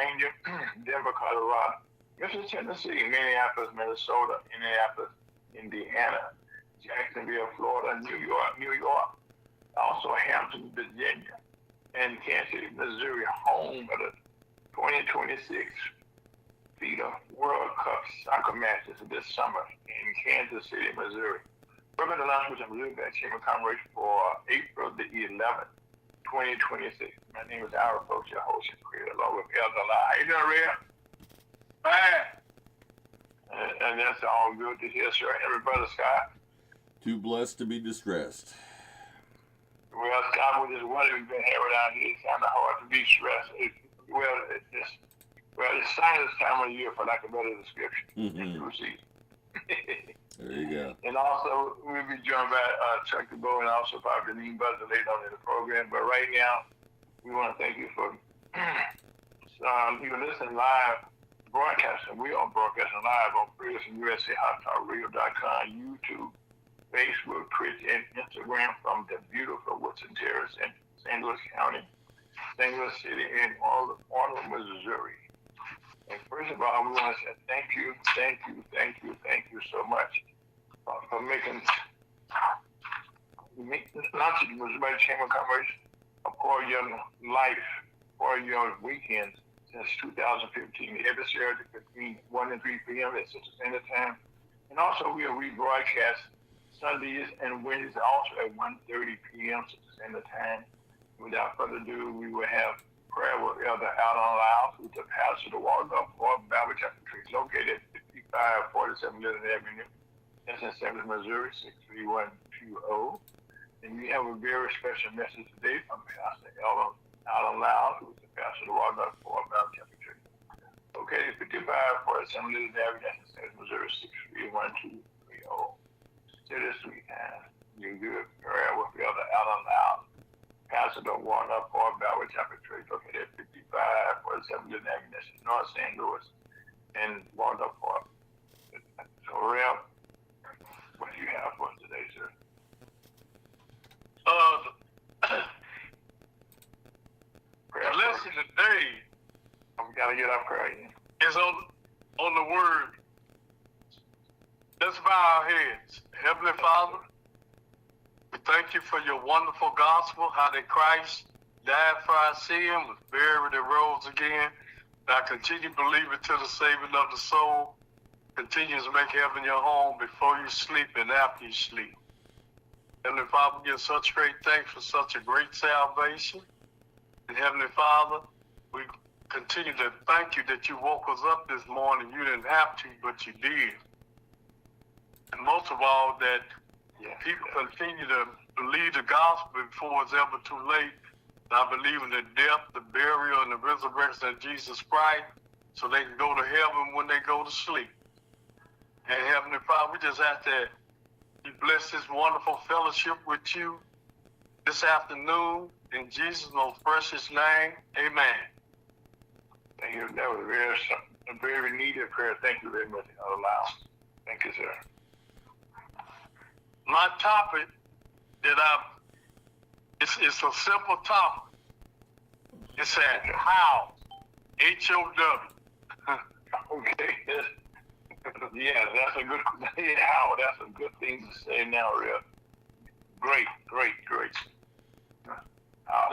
Pennsylvania, Denver, Colorado, Memphis, Tennessee, Minneapolis, Minnesota, Indianapolis, Indiana, Jacksonville, Florida, New York, also Hampton, Virginia, and Kansas City, Missouri, home of the 2026 FIDA World Cup soccer matches this summer in Kansas City, Missouri. We're going to launch with some Missouri Chamber of Commerce for April the 11th, 2026. My name is Ira Coach, your host and creator, along with Elder Lai. How you doing, Ria? Fine. And that's all good to hear, sir. And Brother Scott. Too blessed to be distressed. Well, Scott, with this weather we've been having out here, it's kind of hard to be stressed. It's sinus time of the year, for lack of a better description. There you go. And also, we'll be joined by Chuck DeBow and also Dr. Dean Buzzer later on in the program. But right now, we want to thank you for you listening live broadcasting. We are broadcasting live on PreusonUSAHotTalkRadio.com, YouTube, Facebook, Twitch, and Instagram from the beautiful Woodson Terrace in St. Louis County, St. Louis City, and all of Missouri. And first of all, we want to say thank you so much for making launching the Missouri Chamber of Commerce a part of your life, part of your weekends since 2015. Every Saturday between 1 and 3 p.m. at Central Standard Time. And also we are rebroadcast Sundays and Wednesdays also at 1:30 p.m. Central Standard Time. Without further ado, we will have prayer with Elder Allen Lyles, who's the pastor of the Waldorf Bible Church, located at 5547 Linden Avenue, St. Louis, Missouri, 63120. And we have a very special message today from Pastor Allen Lyles, who's the pastor of the Waldorf Bible Church, located at 5547 Linden Avenue, St. Louis, Missouri, 63120. So this week, you do a prayer with Elder Allen Lyles, pastor of the Waldorf Bible Church, located at 5547 Linden Avenue, North St. Louis, and Waldorf. So, Rev, what do you have for us today, sir? The lesson today We got to get up prayer in. is on the word. Let's bow our heads. Heavenly Father, we thank you for your wonderful gospel, how that Christ died for our sin, was buried and rose again. I continue to believe it to the saving of the soul. Continue to make heaven your home before you sleep and after you sleep. Heavenly Father, we give such great thanks for such a great salvation. And Heavenly Father, we continue to thank you that you woke us up this morning. You didn't have to, but you did. And most of all, that people continue to believe the gospel before it's ever too late. And I believe in the death, the burial, and the resurrection of Jesus Christ so they can go to heaven when they go to sleep. And Heavenly Father, we just ask that you bless this wonderful fellowship with you this afternoon. In Jesus' most precious name, amen. Thank you. That was a very needed prayer. Thank you very much, Elder Lyles. Thank you, sir. My topic it's a simple topic. It said how, H-O-W. Okay. Yeah, that's a good thing to say now, Real. Great. Now,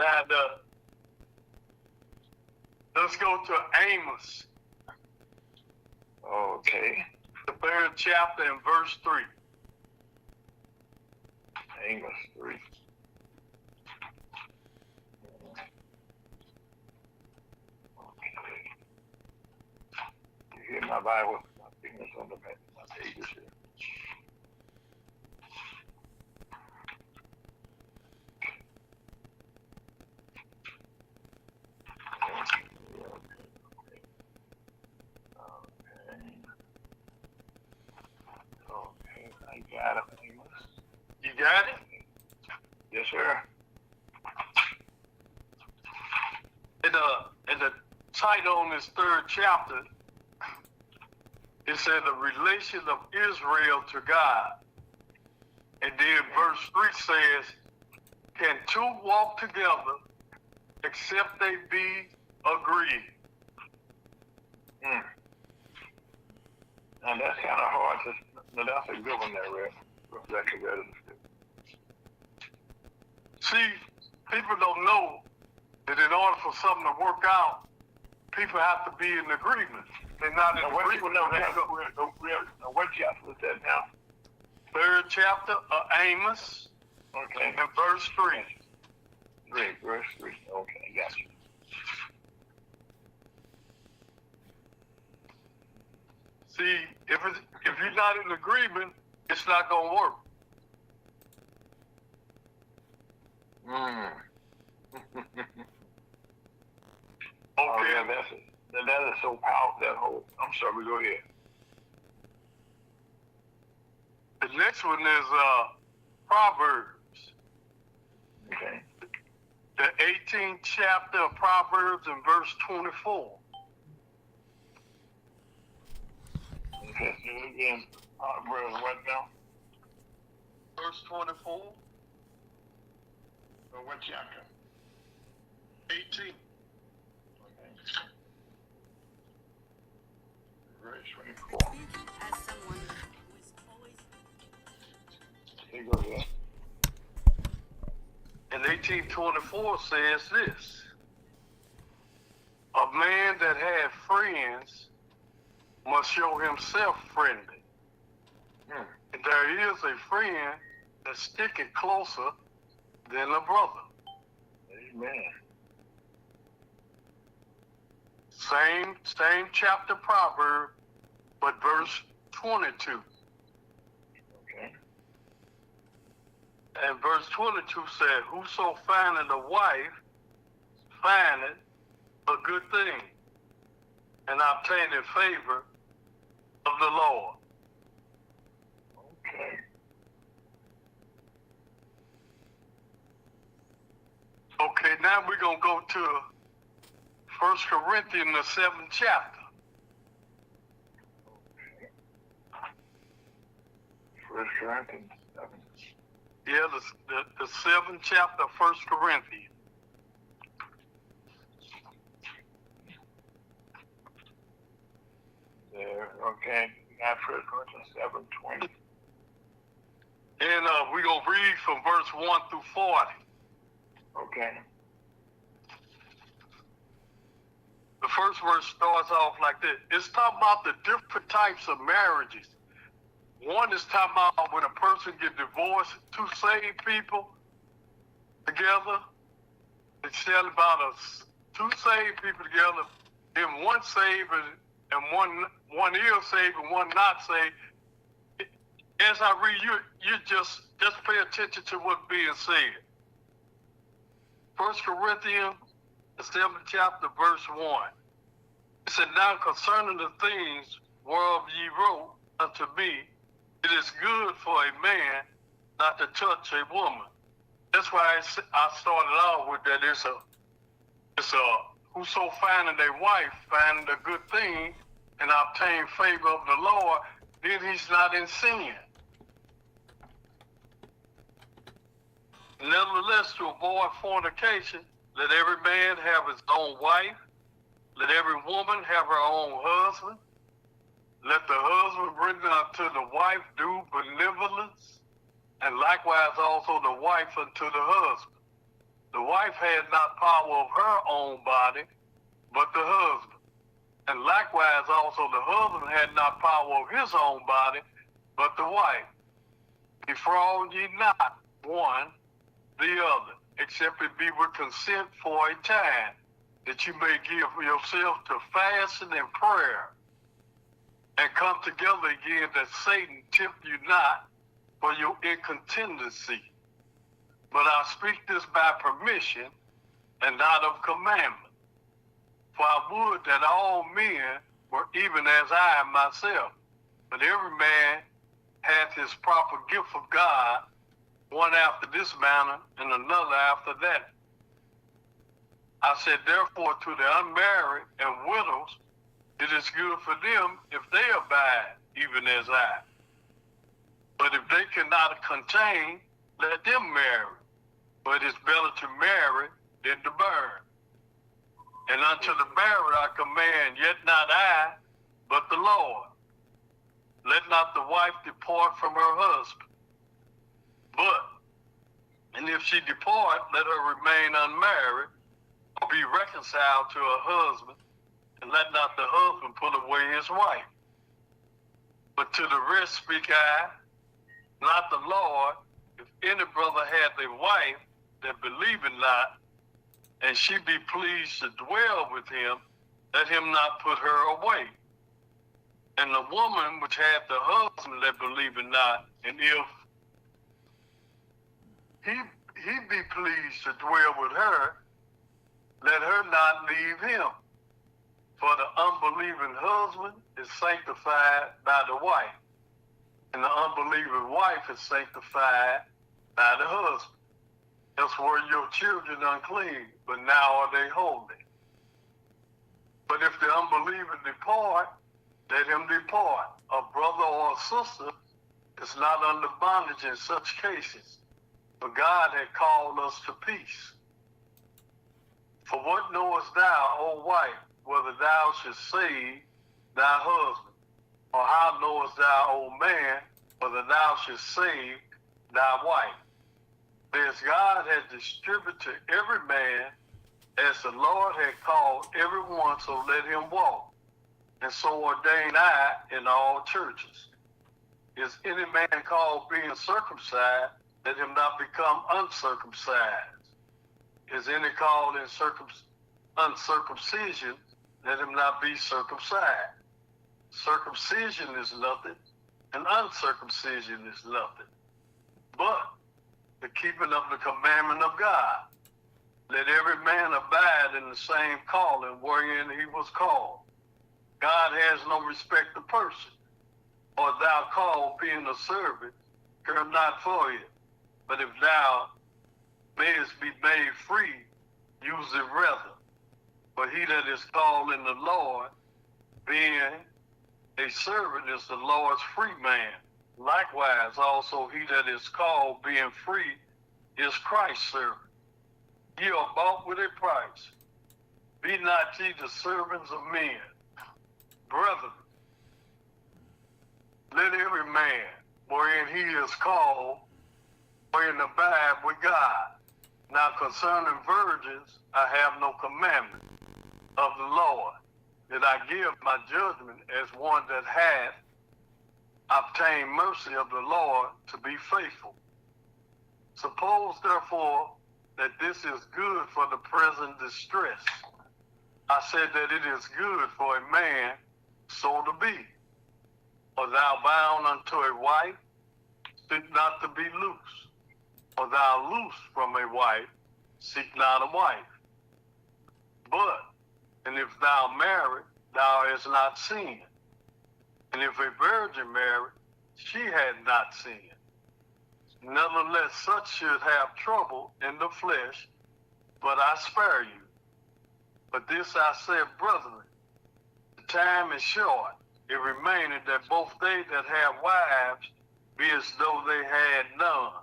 let's go to Amos. Okay. The 3rd chapter and verse 3. Amos 3. Okay. You hear my Bible? My fingers on the back of my pages here. Okay, I got it, Amos. You got it? Yes, sir. In the title on this 3rd chapter, it said the relation of Israel to God. And then verse 3 says, can two walk together except they be agreed? And that's kind of hard to. No, that's a good one there, Red. Rebecca read it. See, people don't know that in order for something to work out, people have to be in agreement. They're not in agreement. What chapter is that now? 3rd chapter of Amos, Okay. and verse 3. Verse 3. Okay, gotcha. See, if you're not in agreement, it's not gonna work. Oh, Okay. yeah, that is so powerful, that whole. I'm sorry, go ahead. The next one is Proverbs. Okay. The 18th chapter of Proverbs and verse 24. Okay, so again, Proverbs what now? Verse 24. So what chapter? 18. Okay. Verse 24. As someone who is always Here goes that. And 1824 says this: a man that has friends must show himself friendly. And there is a friend that's sticking closer than a brother. Amen. Same chapter proverb, but verse 22. Okay. And verse 22 said, whoso findeth a wife findeth a good thing, and obtaineth favor of the Lord. Okay. Okay, now we're going to go to 1 Corinthians, the 7th chapter. First Corinthians 7. Yeah, the 7th chapter of 1 Corinthians. There. Okay. Now First Corinthians 7:20. And we're going to read from verse 1 through 40. Okay. The first verse starts off like this. It's talking about the different types of marriages. One is talking about when a person gets divorced, two saved people together. It's telling about two saved people together, then one saved and one is saved and one not saved. As I read, you just pay attention to what's being said. 1 Corinthians, the 7th chapter, verse 1. It said, now concerning the things whereof ye wrote unto me, it is good for a man not to touch a woman. That's why I started off with that. It's a whoso finding a wife finding a good thing and obtain favor of the Lord, then he's not in sin. Nevertheless, to avoid fornication, let every man have his own wife, let every woman have her own husband, let the husband render unto the wife due benevolence, and likewise also the wife unto the husband. The wife has not power of her own body, but the husband. And likewise also the husband had not power of his own body, but the wife. Defraud ye not one the other, except it be with consent for a time, that you may give yourself to fasting and prayer, and come together again, that Satan tempt you not for your incontinency. But I speak this by permission and not of commandment. For I would that all men were even as I am myself, but every man hath his proper gift of God, one after this manner and another after that. I said, therefore, to the unmarried and widows, it is good for them if they abide, even as I. But if they cannot contain, let them marry. But it's better to marry than to burn. And unto the married I command, yet not I, but the Lord. let not the wife depart from her husband. And if she depart, let her remain unmarried, or be reconciled to her husband, and let not the husband put away his wife. But to the rest speak I, not the Lord, if any brother hath a wife that believeth not, and she be pleased to dwell with him, let him not put her away. And the woman which hath the husband that believeth not, and if he be pleased to dwell with her, let her not leave him. For the unbelieving husband is sanctified by the wife, and the unbelieving wife is sanctified by the husband. Else were your children unclean, but now are they holy. But if the unbeliever depart, let him depart. A brother or a sister is not under bondage in such cases, but God had called us to peace. For what knowest thou, O wife, whether thou shouldst save thy husband? Or how knowest thou, O man, whether thou shouldst save thy wife? As God has distributed to every man, as the Lord had called every one, so let him walk. And so ordain I in all churches. Is any man called being circumcised, let him not become uncircumcised. Is any called in uncircumcision, let him not be circumcised. Circumcision is nothing, and uncircumcision is nothing, but the keeping of the commandment of God. Let every man abide in the same calling wherein he was called. God has no respect of person. Or thou called being a servant, care not for it. But if thou mayest be made free, use it rather. For he that is called in the Lord, being a servant, is the Lord's free man. Likewise, also he that is called, being free, is Christ's servant. Ye are bought with a price. Be not ye the servants of men. Brethren, let every man, wherein he is called, wherein abide with God. Now concerning virgins, I have no commandment of the Lord, that I give my judgment as one that hath obtained mercy of the Lord to be faithful. Suppose therefore that this is good for the present distress. I said that it is good for a man so to be. Or thou bound unto a wife, seek not to be loose. Or thou loose from a wife, seek not a wife. But, and if thou marry, thou hast not sinned. And if a virgin marry, she had not sinned. Nevertheless, such should have trouble in the flesh, but I spare you. But this I said, brethren, the time is short. It remaineth that both they that have wives be as though they had none,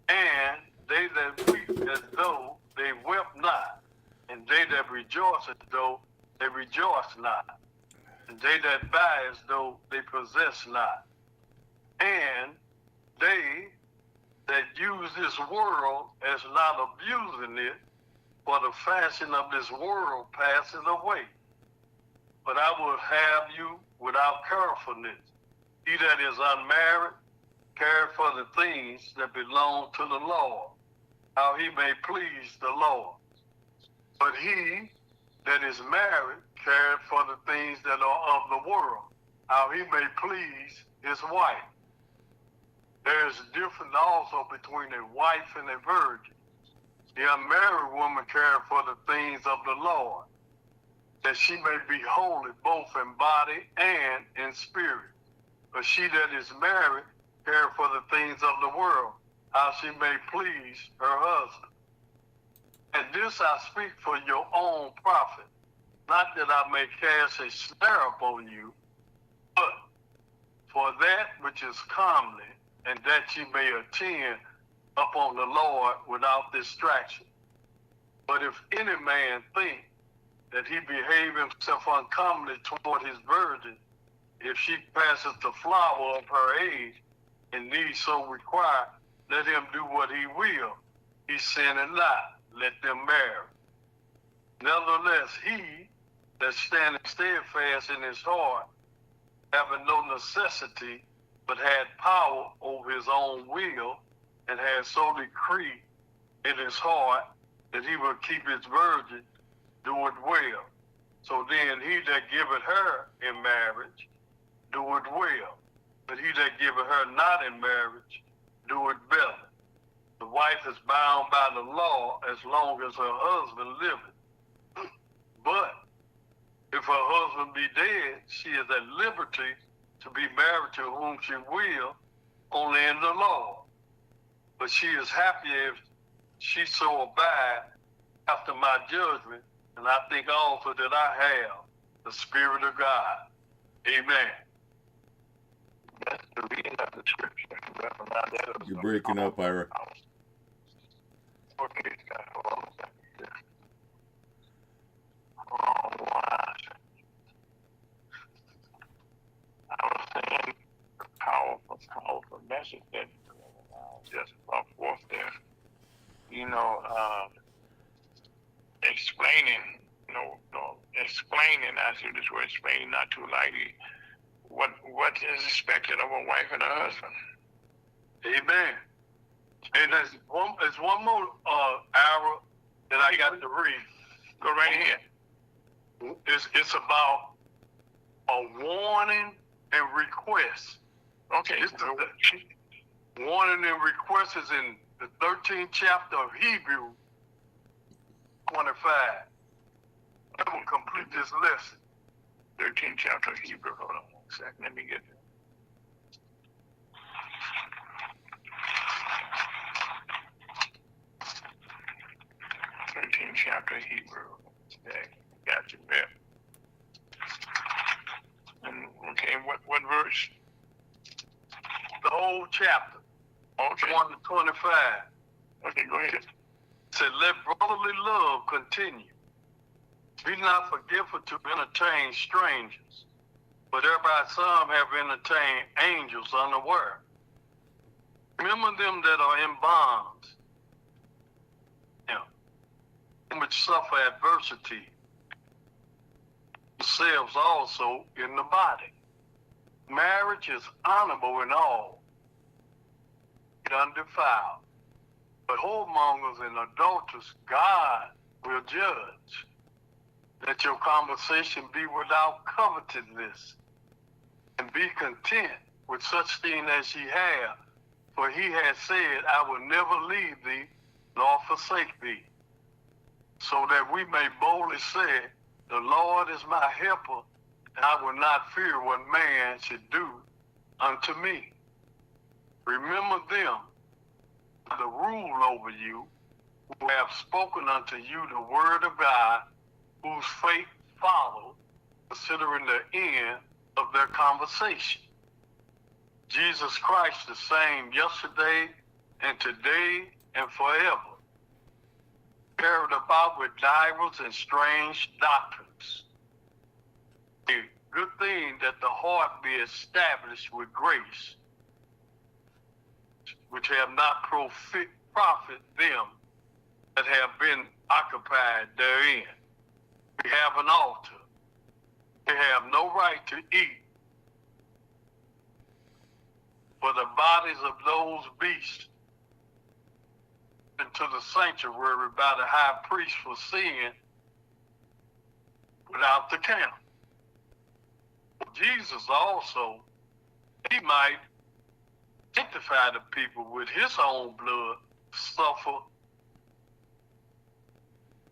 and they that weep as though they wept not, and they that rejoice as though they rejoice not, and they that buy as though they possess not, and they that use this world as not abusing it, for the fashion of this world passeth away. But I would have you without carefulness. He that is unmarried, care for the things that belong to the Lord, how he may please the Lord. But he that is married, care for the things that are of the world, how he may please his wife. There is a difference also between a wife and a virgin. The unmarried woman care for the things of the Lord, that she may be holy both in body and in spirit. But she that is married care for the things of the world, how she may please her husband. And this I speak for your own profit, not that I may cast a snare upon you, but for that which is comely, and that ye may attend upon the Lord without distraction. But if any man think that he behave himself uncomely toward his virgin, if she passes the flower of her age and needs so require, let him do what he will. He sinneth not, let them marry. Nevertheless, he that standeth steadfast in his heart, having no necessity, but had power over his own will, and had so decreed in his heart that he will keep his virgin, do it well. So then he that giveth her in marriage, do it well. But he that giveth her not in marriage, do it better. The wife is bound by the law as long as her husband liveth. But if her husband be dead, she is at liberty to be married to whom she will, only in the law. But she is happy if she so abide after my judgment, and I think also that I have the Spirit of God. Amen. That's the reading of the scripture. You're breaking up, Ira. Okay, hold on a second. Oh, wow. I was saying the powerful message that just brought forth there. Explaining, I see this word explaining not too lightly, what is expected of a wife and a husband. Amen. And there's one more hour that I got to read. Go right ahead. It's about a warning and request. Okay. The warning and request is in the 13th chapter of Hebrews 25. I will complete this lesson. 13th chapter of Hebrew. Hold on 1 second. Let me get there. Chapter of Hebrew. Okay, got you there. And okay, what verse? The whole chapter. Okay. 1 to 25. Okay, go ahead. It said, let brotherly love continue. Be not forgetful to entertain strangers, but thereby some have entertained angels unaware. Remember them that are in bonds, which suffer adversity, themselves also in the body. Marriage is honorable in all, undefiled. But whoremongers and adulterers, God will judge. Let your conversation be without covetousness, and be content with such thing as ye have. For he has said, I will never leave thee, nor forsake thee. So that we may boldly say, the Lord is my helper, and I will not fear what man should do unto me. Remember them, the rule over you, who have spoken unto you the word of God, whose faith followed, considering the end of their conversation. Jesus Christ the same yesterday and today and forever. Carried about with divers and strange doctrines. A good thing that the heart be established with grace, which have not profit them that have been occupied therein. We have an altar. We have no right to eat for the bodies of those beasts into the sanctuary by the high priest for sin without the camp. Jesus also, he might sanctify the people with his own blood, suffer.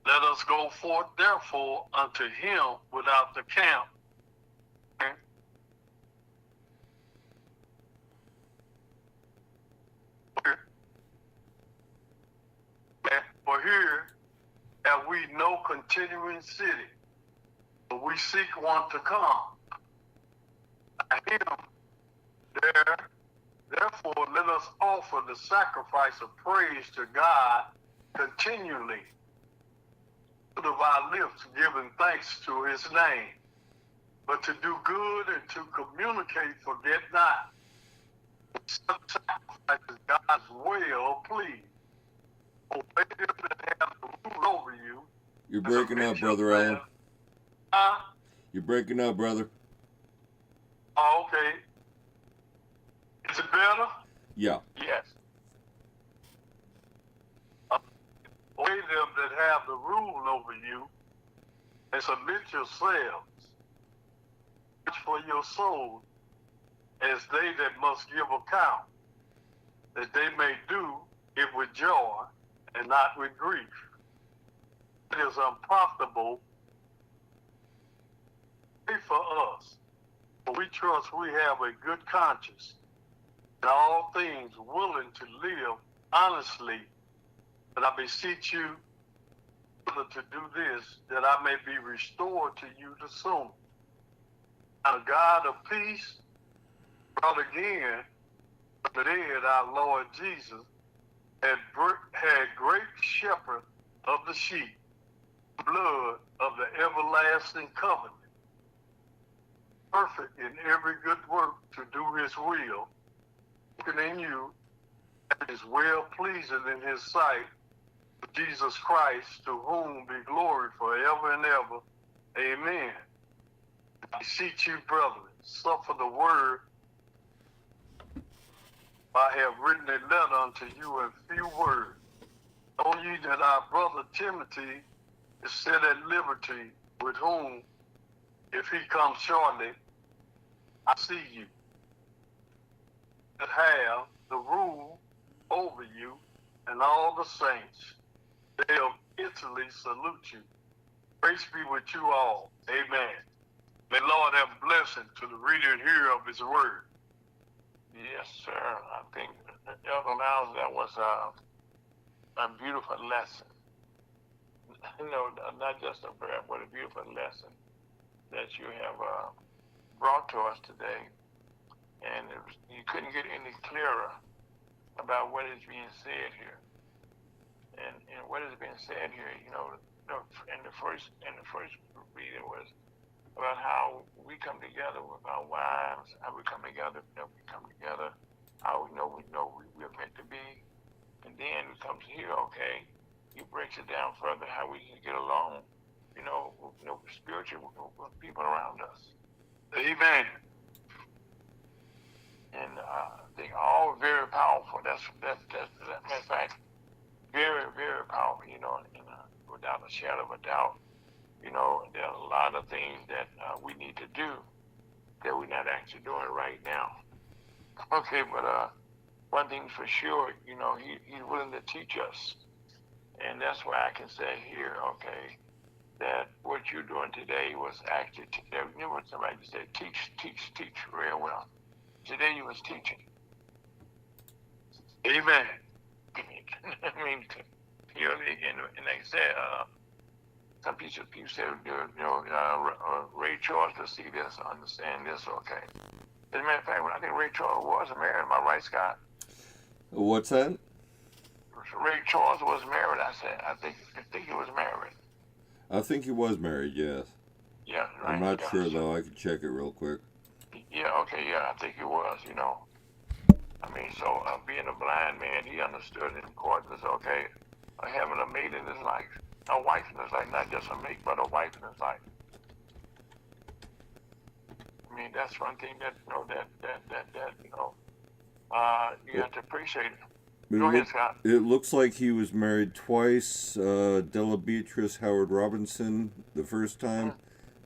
Let us go forth therefore unto him without the camp. For here have we no continuing city, but we seek one to come. By him, therefore let us offer the sacrifice of praise to God continually, of our lips giving thanks to his name. but to do good and to communicate, forget not. Such sacrifices God's well please. Obey them that have the rule over you. You're breaking up, Brother Allen. Huh? You're breaking up, brother. Oh, okay. Is it better? Yeah. Yes. Obey them that have the rule over you, and submit yourselves for your soul as they that must give account, that they may do it with joy and not with grief. It is unprofitable for us, for we trust we have a good conscience, in all things willing to live honestly. But I beseech you to do this, that I may be restored to you the sooner. And the God of peace brought again from the dead our Lord Jesus, had great shepherd of the sheep, blood of the everlasting covenant, perfect in every good work to do his will, working in you, and is well pleasing in his sight, Jesus Christ, to whom be glory forever and ever. Amen. I beseech you, brethren, suffer the word. I have written a letter unto you in few words. Know ye that our brother Timothy is set at liberty, with whom, if he comes shortly, I see you, that have the rule over you, and all the saints. They'll instantly salute you. Grace be with you all. Amen. May Lord have blessing to the reader and hearer of his word. Yes, sir. I think, Elder Niles, that was a beautiful lesson. Not just a prayer, but a beautiful lesson that you have brought to us today. And you couldn't get any clearer about what is being said here. And what is being said here, in the first reading was about how we come together with our wives, how we come together, how we know we're meant to be. And then it comes here, okay, he breaks it down further, how we can get along, spiritually with people around us. Amen. And they are all very powerful. That's matter of fact, very, very powerful, without a shadow of a doubt. There are a lot of things that we need to do that we're not actually doing right now. Okay, but one thing for sure, he's willing to teach us. And that's why I can say here, okay, that what you're doing today was actually, what somebody said, teach real well. Today you was teaching. Amen. I mean, and like I said, some people say, Ray Charles to see this, understand this, okay. As a matter of fact, I think Ray Charles was married. Am I right, Scott? What's that? Ray Charles was married. I said, I think he was married. I think he was married, yes. Yeah, right. I'm not sure, though. I could check it real quick. Yeah, okay, yeah, I think he was, I mean, so being a blind man, he understood the importance, okay, of having a mate in his life, a wife in his life, not just a mate, but a wife in his life. I mean, that's one thing that, you have to appreciate it. Go ahead, Scott. It looks like he was married twice. Della Beatrice Howard Robinson the first time,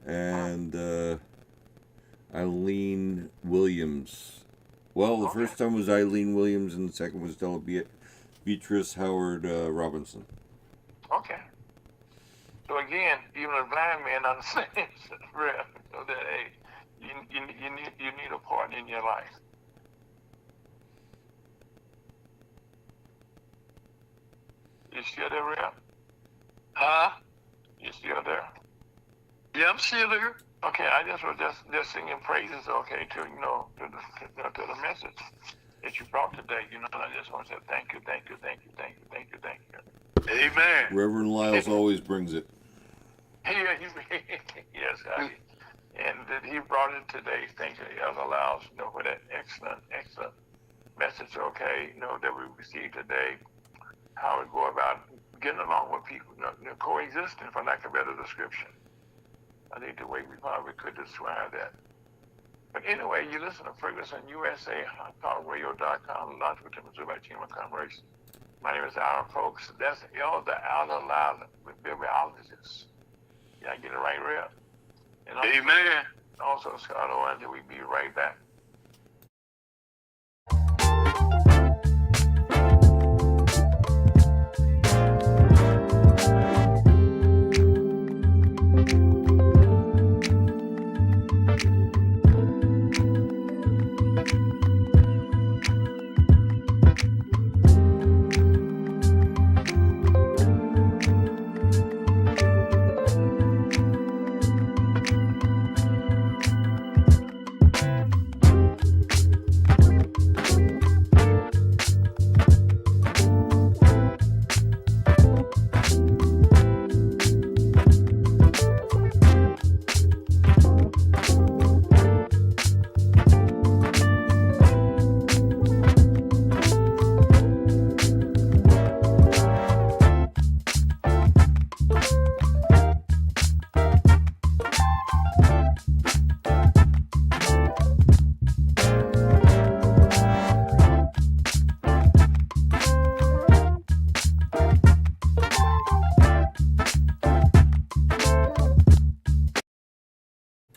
and Eileen Williams. Well, the first time was Eileen Williams, and the second was Della Beatrice Howard Robinson. Okay. So again, even a blind man understands that hey, you need a partner in your life. You still there, Real? Huh? You still there? Yeah, I'm still here. Okay, I just was just singing praises, okay, to the message that you brought today. And I just want to say thank you. Amen. Reverend Lyles always brings it. Yes, and that he brought it today. Thank you, Elder Lyles, for that excellent message, okay, that we received today. How we go about getting along with people, coexisting, for lack of a better description. I think the way we probably could describe that. But anyway, you listen to Ferguson USA, HotTalkRadio.com, launched with Timothy by Chamber of Commerce. My name is Aaron, folks. That's Elder Lyles with bibliologist. Yeah, I get it right, real. And Amen. Also, Scott Owens, we'll be right back.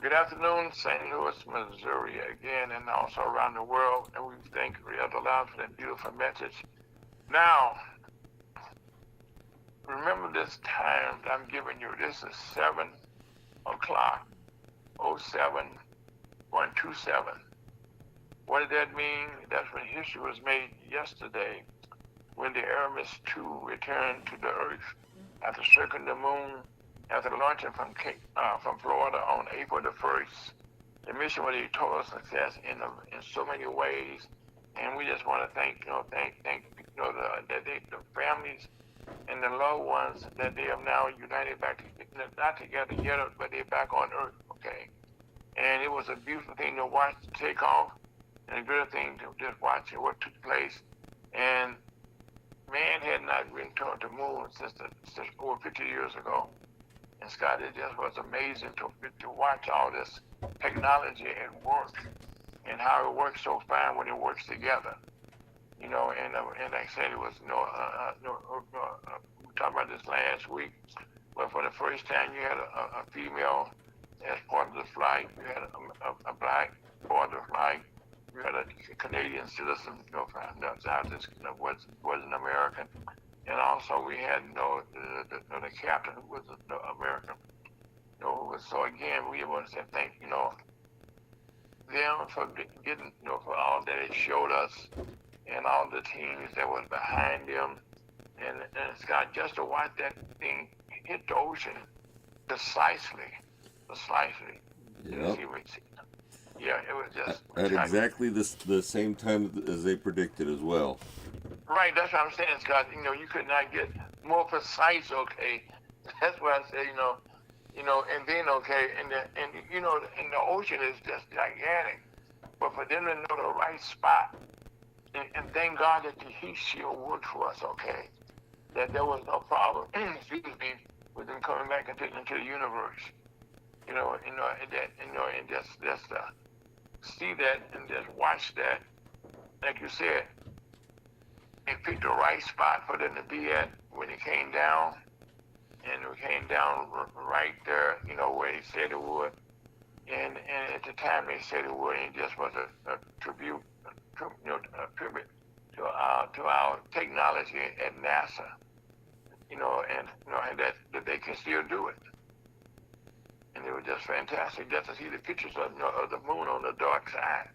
Good afternoon, St. Louis, Missouri, again, and also around the world. And we thank Elder Lyles for that beautiful message. Now, remember this time that I'm giving you. This is 7 o'clock, 07:27. What did that mean? That's when history was made yesterday, when the Aramis 2 returned to the Earth after circling the moon. After launching from Florida on April the 1st, the mission was a total success in so many ways, and we just want to thank the families and the loved ones that they have now united back, not together yet, but they're back on Earth. Okay, and it was a beautiful thing to watch take off, and a good thing to just watch what took place. And man had not been to the moon since over 50 years ago. And Scott, it just was amazing to watch all this technology at work and how it works so fine when it works together. And like I said, it was, we talked about this last week, but for the first time you had a female as part of the flight, you had a black part of the flight, you had a Canadian citizen, wasn't American. And also we had the captain who was American. So again, we want to say thank them for getting for all that it showed us, and all the teams that was behind them, and Scott, just to watch that thing hit the ocean precisely. Yep. Yeah, it was just at exactly the same time as they predicted as well. Right, that's what I'm saying, Scott. You could not get more precise, okay? That's why I say, and then, okay, and the ocean is just gigantic. But for them to know the right spot, and thank God that the heat shield worked for us, okay? That there was no problem, excuse me, with them coming back and taking into the universe. And just see that and just watch that, like you said. They picked the right spot for them to be at when it came down, and it came down right there, where they said it would. And at the time they said it would, and it just was a tribute to our technology at NASA, and that they can still do it. And it was just fantastic just to see the pictures of the moon on the dark side,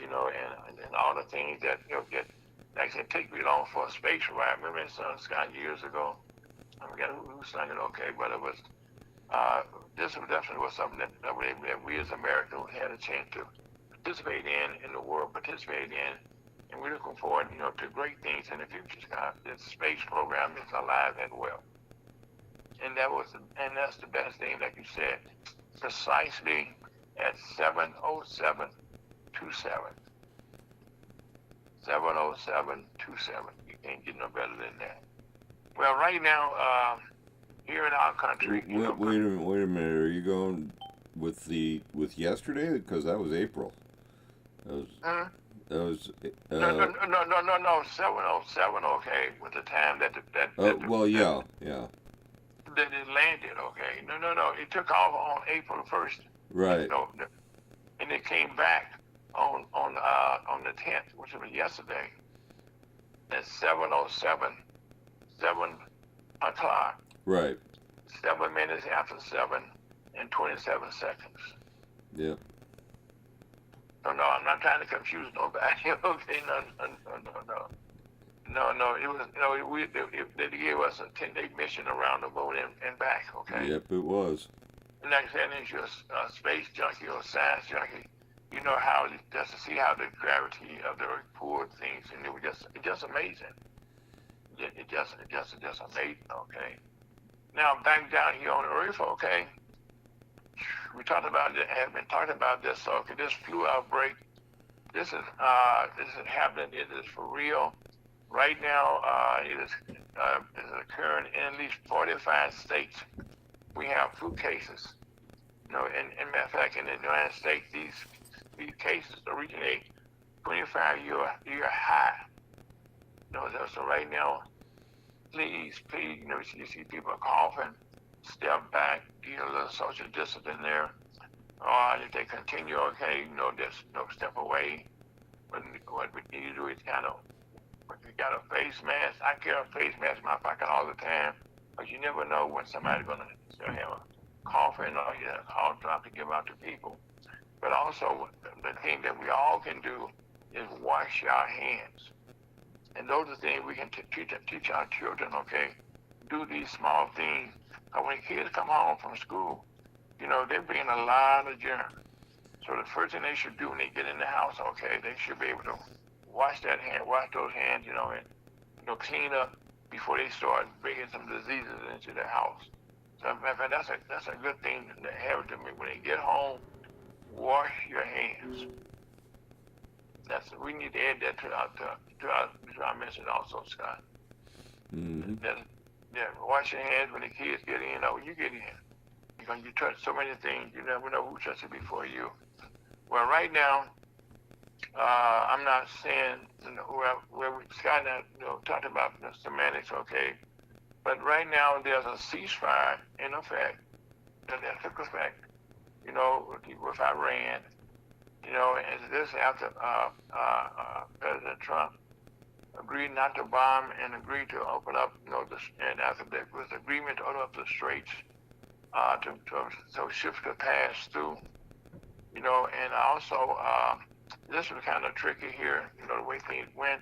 and all the things that get. Like I said, take me along for a space ride. Remember that song, Scott, years ago? I forget who sang it, okay, but it was, this definitely was something that we as Americans had a chance to participate in the world participate in, and we're looking forward, to great things in the future, Scott. This space program is alive and well. And that's the best thing, like you said, precisely at 70727. 70727. You can't get no better than that. Well, right now, here in our country, Wait a minute. Are you going with yesterday? Because that was April. That was. no. 707. Okay, with the time that that it landed. Okay, no. It took off on April 1st. Right. And it came back on the 10th, which was yesterday, at 7:07, 7 o'clock. Right. 7 minutes after 7 and 27 seconds. Yep. No, I'm not trying to confuse nobody. Okay, no. It was they gave us a 10-day mission around the moon and back. Okay. Yep, it was. And like I said, if you're a space junkie or a science junkie, you know how just to see how the gravity of the Earth pulled things, and it was just amazing. It just amazing. Okay. Now back down here on Earth, okay. We talked about it, have been talking about this. So okay, this flu outbreak, this is happening. It is for real. Right now, it is occurring in at least 45 states. We have flu cases. In matter of fact, in the United States, these cases are reaching a 25-year high. So right now, please, you see people coughing, step back, get a little social distance in there. Or if they continue, okay, just step away. But what we need to do is you got a face mask. I carry a face mask in my pocket all the time, but you never know when somebody's gonna have a coughing or a cough drop to give out to people. But also, the thing that we all can do is wash our hands. And those are things we can teach our children, okay? Do these small things. When kids come home from school, they bring a lot of germs. So the first thing they should do when they get in the house, okay, they should be able to wash those hands, and clean up before they start bringing some diseases into their house. So that's a good thing to have to me when they get home. Wash your hands. We need to add that to our message also, Scott. Mm-hmm. Wash your hands when the kids get in or when you get in. Because you touch so many things, you never know who touched it before you. Well, right now, I'm not saying where Scott and I talked about the semantics, okay? But right now there's a ceasefire in effect, that took effect, with Iran, and this after President Trump agreed not to bomb and agreed to open up, and after there was agreement to open up the straits, so ships could pass through, and also this was kind of tricky here, the way things went.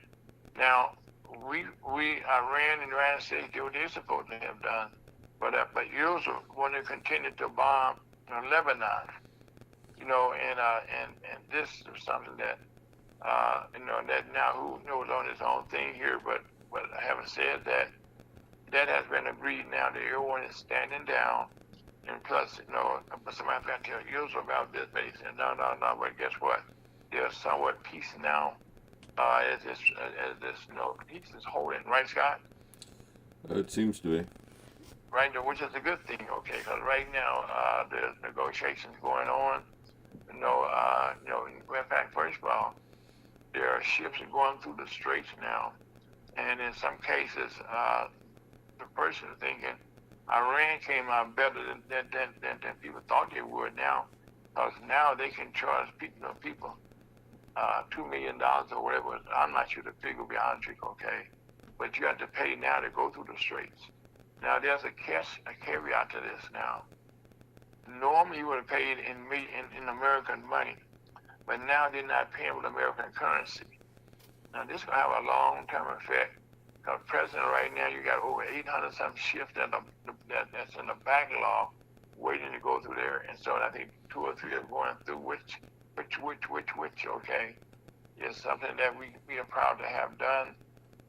Now, Iran and the United States did what they're supposed to have done, but Israel wanted to continue to bomb Lebanon, and this is something that, that now who knows on his own thing here, but I haven't said that. That has been agreed now that everyone is standing down, and plus, somebody got to tell Israel about this, but he said, no, but guess what? There's somewhat peace now. As this peace is holding, right, Scott? It seems to be. Right, which is a good thing, okay? Because right now there's negotiations going on. In fact, first of all, there are ships going through the straits now, and in some cases, the person is thinking Iran came out better than people thought they would now, because now they can charge people $2 million or whatever. I'm not sure the figure will be honest, okay? But you have to pay now to go through the straits. Now there's a caveat to this now. Normally you would have paid in American money, but now they're not paying with American currency. Now this will have a long-term effect. Because President right now, you got over 800 some ships that's in the backlog waiting to go through there. And so I think 2 or 3 are going through, which, okay, is something that we are proud to have done.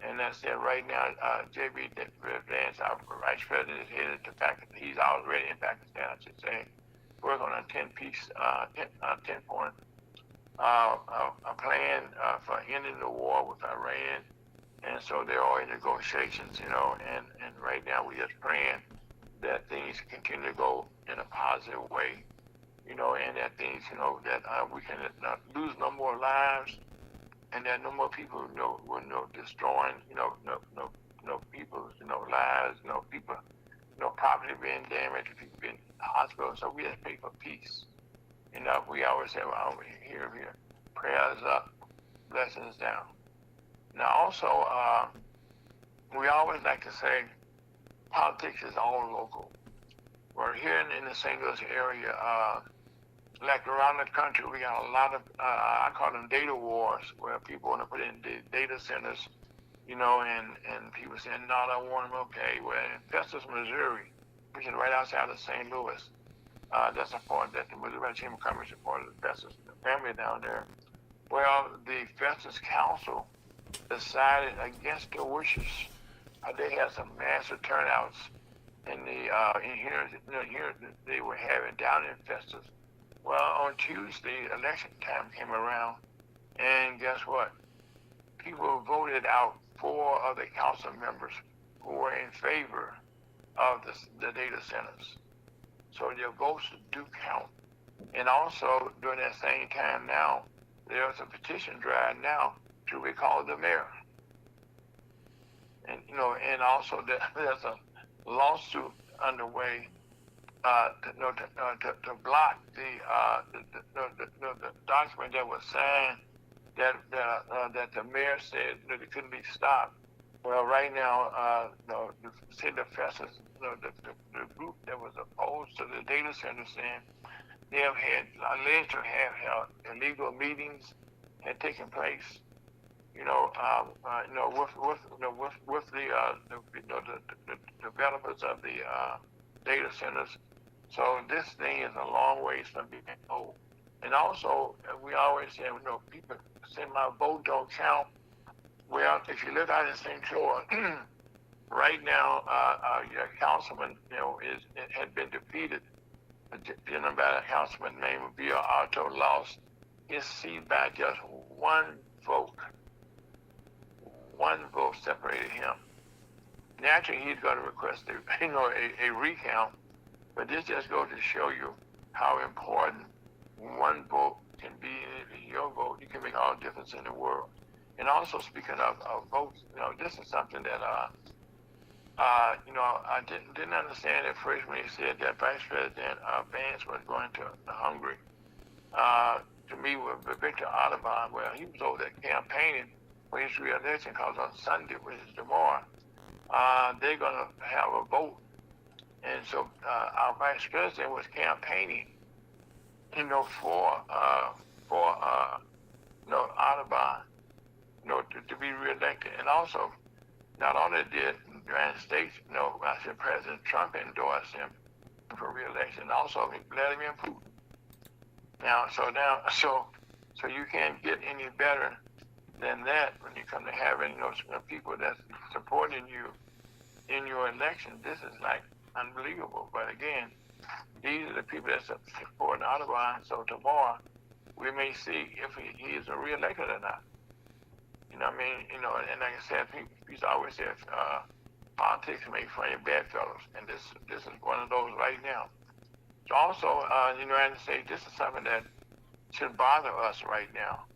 And that's it right now. J.B. Vance, our Vice President, is headed to Pakistan. He's already in Pakistan, I should say. work on a 10-piece, 10-point a plan for ending the war with Iran. And so they're all in negotiations, and right now we're just praying that things continue to go in a positive way, and that things, that we can not lose no more lives, and that no more people, destroying, no people's, lives, people, property being damaged, people being in the hospital. So we just pray for peace. We always say, well, here, prayers up, blessings down. Now also, we always like to say, politics is all local. We're here in the St. Louis area, like around the country, we got a lot of, I call them data wars, where people want to put in data centers, and people saying, no, I don't want them. Okay, well, in Festus, Missouri, which is right outside of St. Louis, that's a part that the Missouri Chamber of Commerce is part of the Festus family down there. Well, the Festus Council decided against the wishes. They had some massive turnouts in here they were having down in Festus. Well, on Tuesday, election time came around, and guess what? People voted out 4 of the council members who were in favor of the data centers. So their votes do count. And also, during that same time now, there's a petition drive now to recall the mayor. And, and also there's a lawsuit underway to block the document that was signed that the mayor said that it couldn't be stopped. Well, right now, the city of Festus, the group that was opposed to the data center, saying they have had alleged to have held illegal meetings had taken place, with the developers of the data centers. So this thing is a long ways from being old. And also, we always say, people say my vote don't count. Well, if you live out in St. George, right now, your councilman, had been defeated. A gentleman by the councilman named Bill Otto lost his seat by just one vote. One vote separated him. Naturally, he's going to request a recount, but this just goes to show you how important one vote can be. Your vote, you can make all the difference in the world. And also, speaking of votes, this is something that I didn't understand at first when he said that Vice President Vance was going to Hungary to meet with Victor Audubon. Well, he was over there campaigning for his re-election because on Sunday, which is tomorrow, they're going to have a vote. And so our Vice President was campaigning, for Audubon, to be re-elected. And also, not only did the United States, I said President Trump endorsed him for re-election, also Vladimir Putin. So you can't get any better than that when you come to having people that's supporting you in your election. This is like unbelievable. But again, these are the people that support Audubon. So tomorrow we may see if he is re-elected or not. And like I said, people always say politics make fun of bad fellows, and this is one of those right now. So also, in the United States, this is something that should bother us right now.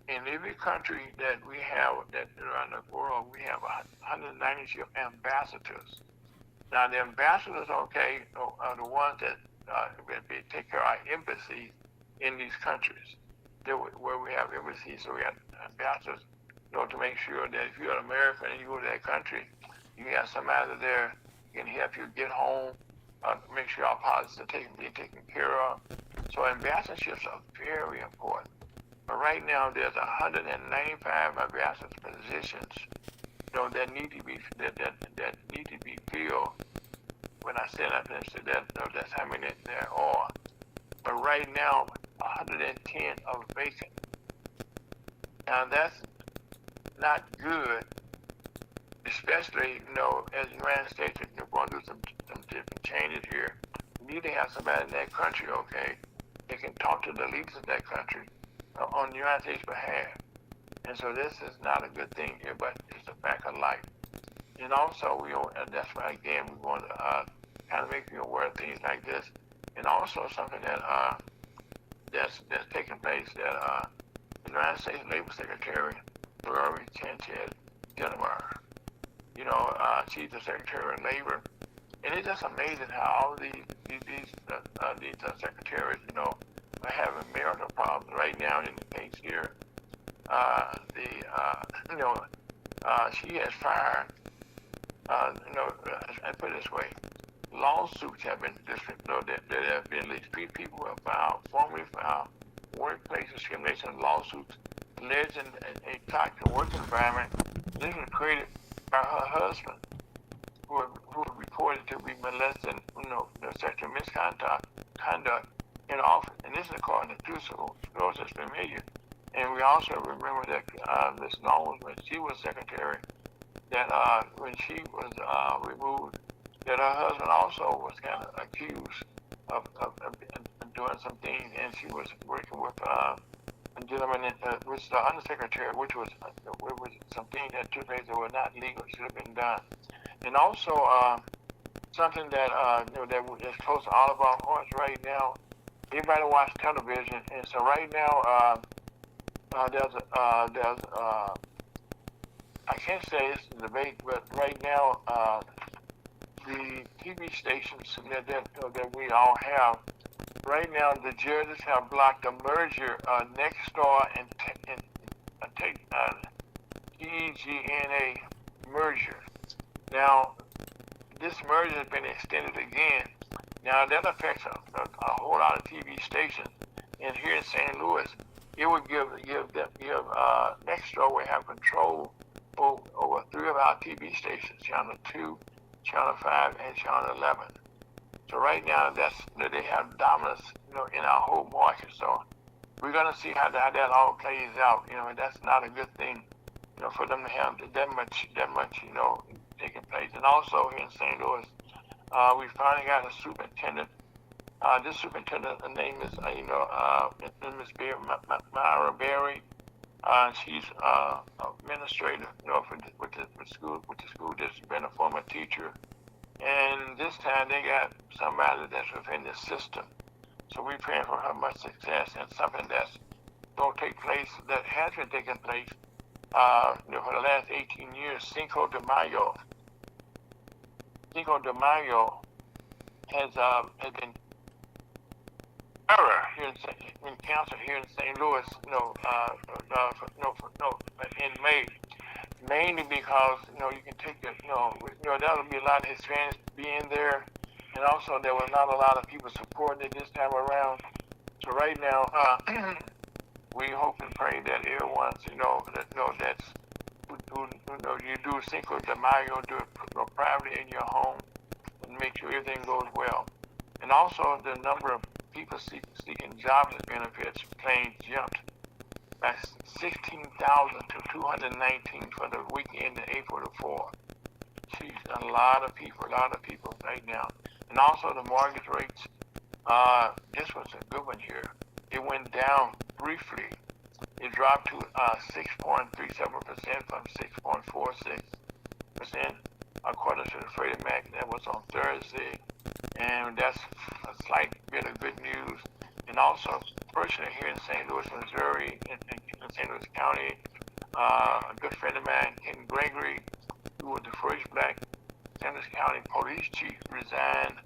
In every country that we have that around the world, we have 192 ambassadors. Now, the ambassadors, are the ones that take care of our embassies in these countries, where we have embassies. So we have ambassadors, to make sure that if you're an American and you go to that country, you have somebody there who can help you get home, make sure our policies are being taken care of. So ambassadorships are very important. But right now, there's 195 ambassador positions, that need to be that need to be filled. When I said that's how many there are. But right now, 110 are vacant. Now that's not good, especially as the United States is going to do some different changes here. need to have somebody in that country, okay, that can talk to the leaders of that country on the United States' behalf. And so this is not a good thing here, but it's a fact of life. And also, and that's why again we want to kind of make you aware of things like this, and also something that that's taking place that the United States Labor Secretary Rory Sanchez Delaware, she's the Secretary of Labor, and it's just amazing how all these secretaries, are having marital problems right now in the case here. She has fired. I put it this way: lawsuits have been there have been at least 3 people who have formally filed workplace discrimination lawsuits alleging a toxic work environment. This was created by her husband, who reported to be molesting, sexual misconduct in office. And this is according to two sources familiar. And we also remember that Ms. Knowles, when she was secretary, that when she was removed, that her husband also was kind of accused of doing some things, and she was working with a gentleman, which is the undersecretary, which was something that took place that was not legal, should have been done. And also something that that is close to all of our hearts right now. Everybody watch television, and so right now there's I can't say it's a debate, but right now the TV stations that we all have, right now the judges have blocked the merger Nexstar and TGNA merger. Now this merger has been extended again. Now that affects a whole lot of TV stations, and here in St. Louis, it would give Nexstar will have control over 3 of our TV stations: Channel 2, Channel 5, and Channel 11. So right now, they have dominance, in our whole market. So we're gonna see how that all plays out. And that's not a good thing, for them to have that much, taking place. And also here in St. Louis, we finally got a superintendent. This superintendent, her name is, Ms. Myra Berry. She's administrator, with the school district, been a former teacher. And this time they got somebody that's within the system. So we're praying for her much success, and something that's going to take place, that has been taking place, for the last 18 years. Cinco de Mayo has been here in council here in St. Louis, in May, mainly because you can take that'll be a lot of Hispanics being there, and also there was not a lot of people supporting it this time around. So right now, we hope and pray that everyone's that's you do Cinco de Mayo, do it privately in your home, and make sure everything goes well. And also the number of people seeking jobs and benefits claims jumped by 16,000 to 219 for the weekend of April the 4th. Geez, a lot of people right now. And also the mortgage rates, this was a good one here. It went down briefly. It dropped to 6.37% from 6.46%, according to the Freddie Mac. That was on Thursday. And that's a slight bit of good news. And also, personally here in St. Louis, Missouri, in St. Louis County, a good friend of mine, Ken Gregory, who was the first black St. Louis County police chief, resigned.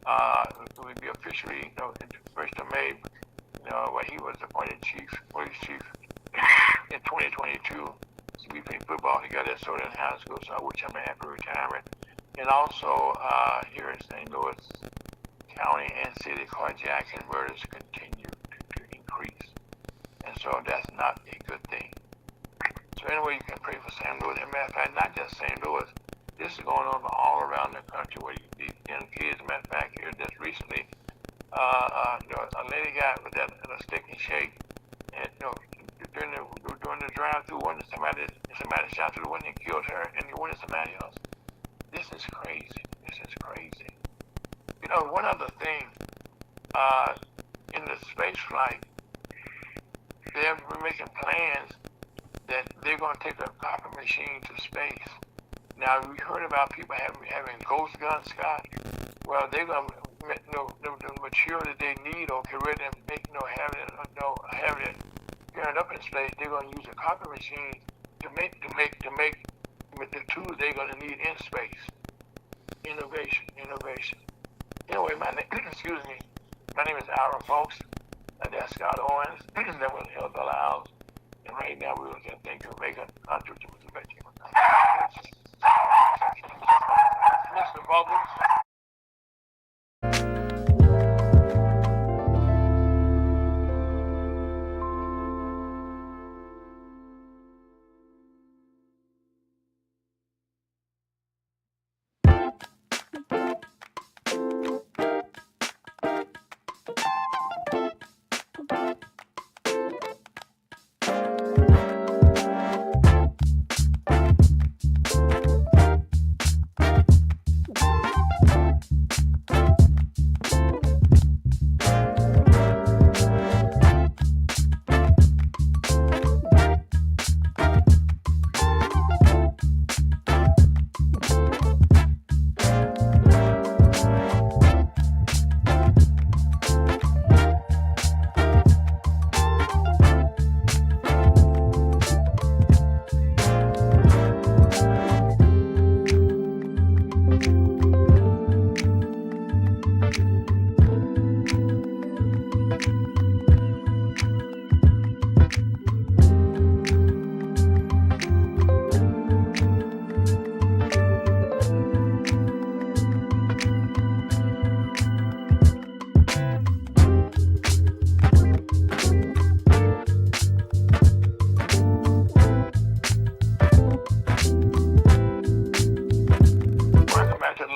It would be officially, the 1st of May, where he was appointed police chief in 2022. So we played football together at Southern High School, so I wish him a happy retirement. And also here in St. Louis County and City, carjacking murders continue to increase. And so that's not a good thing. So anyway, you can pray for St. Louis. As a matter of fact, not just St. Louis. This is going on all around the country where these young kids, as a matter of fact, here just recently, a lady got with that a stick and shake, and during the drive-through, somebody shot through the window and killed her, and it went to somebody else. This is crazy. You know, one other thing, in the space flight, they're making plans that they're going to take a copy machine to space. Now, we heard about people having ghost guns, Scott. Well, they're going to, the material that they need, okay, rather than make, having it turned up in space, they're going to use a copy machine to make the tools they're going to need in space. Innovation. Anyway, excuse me, my name is Aaron Folks, and that's Scott Owens, that was Health Allows, and right now we're going to think of making contribution to the Mr. Bubbles.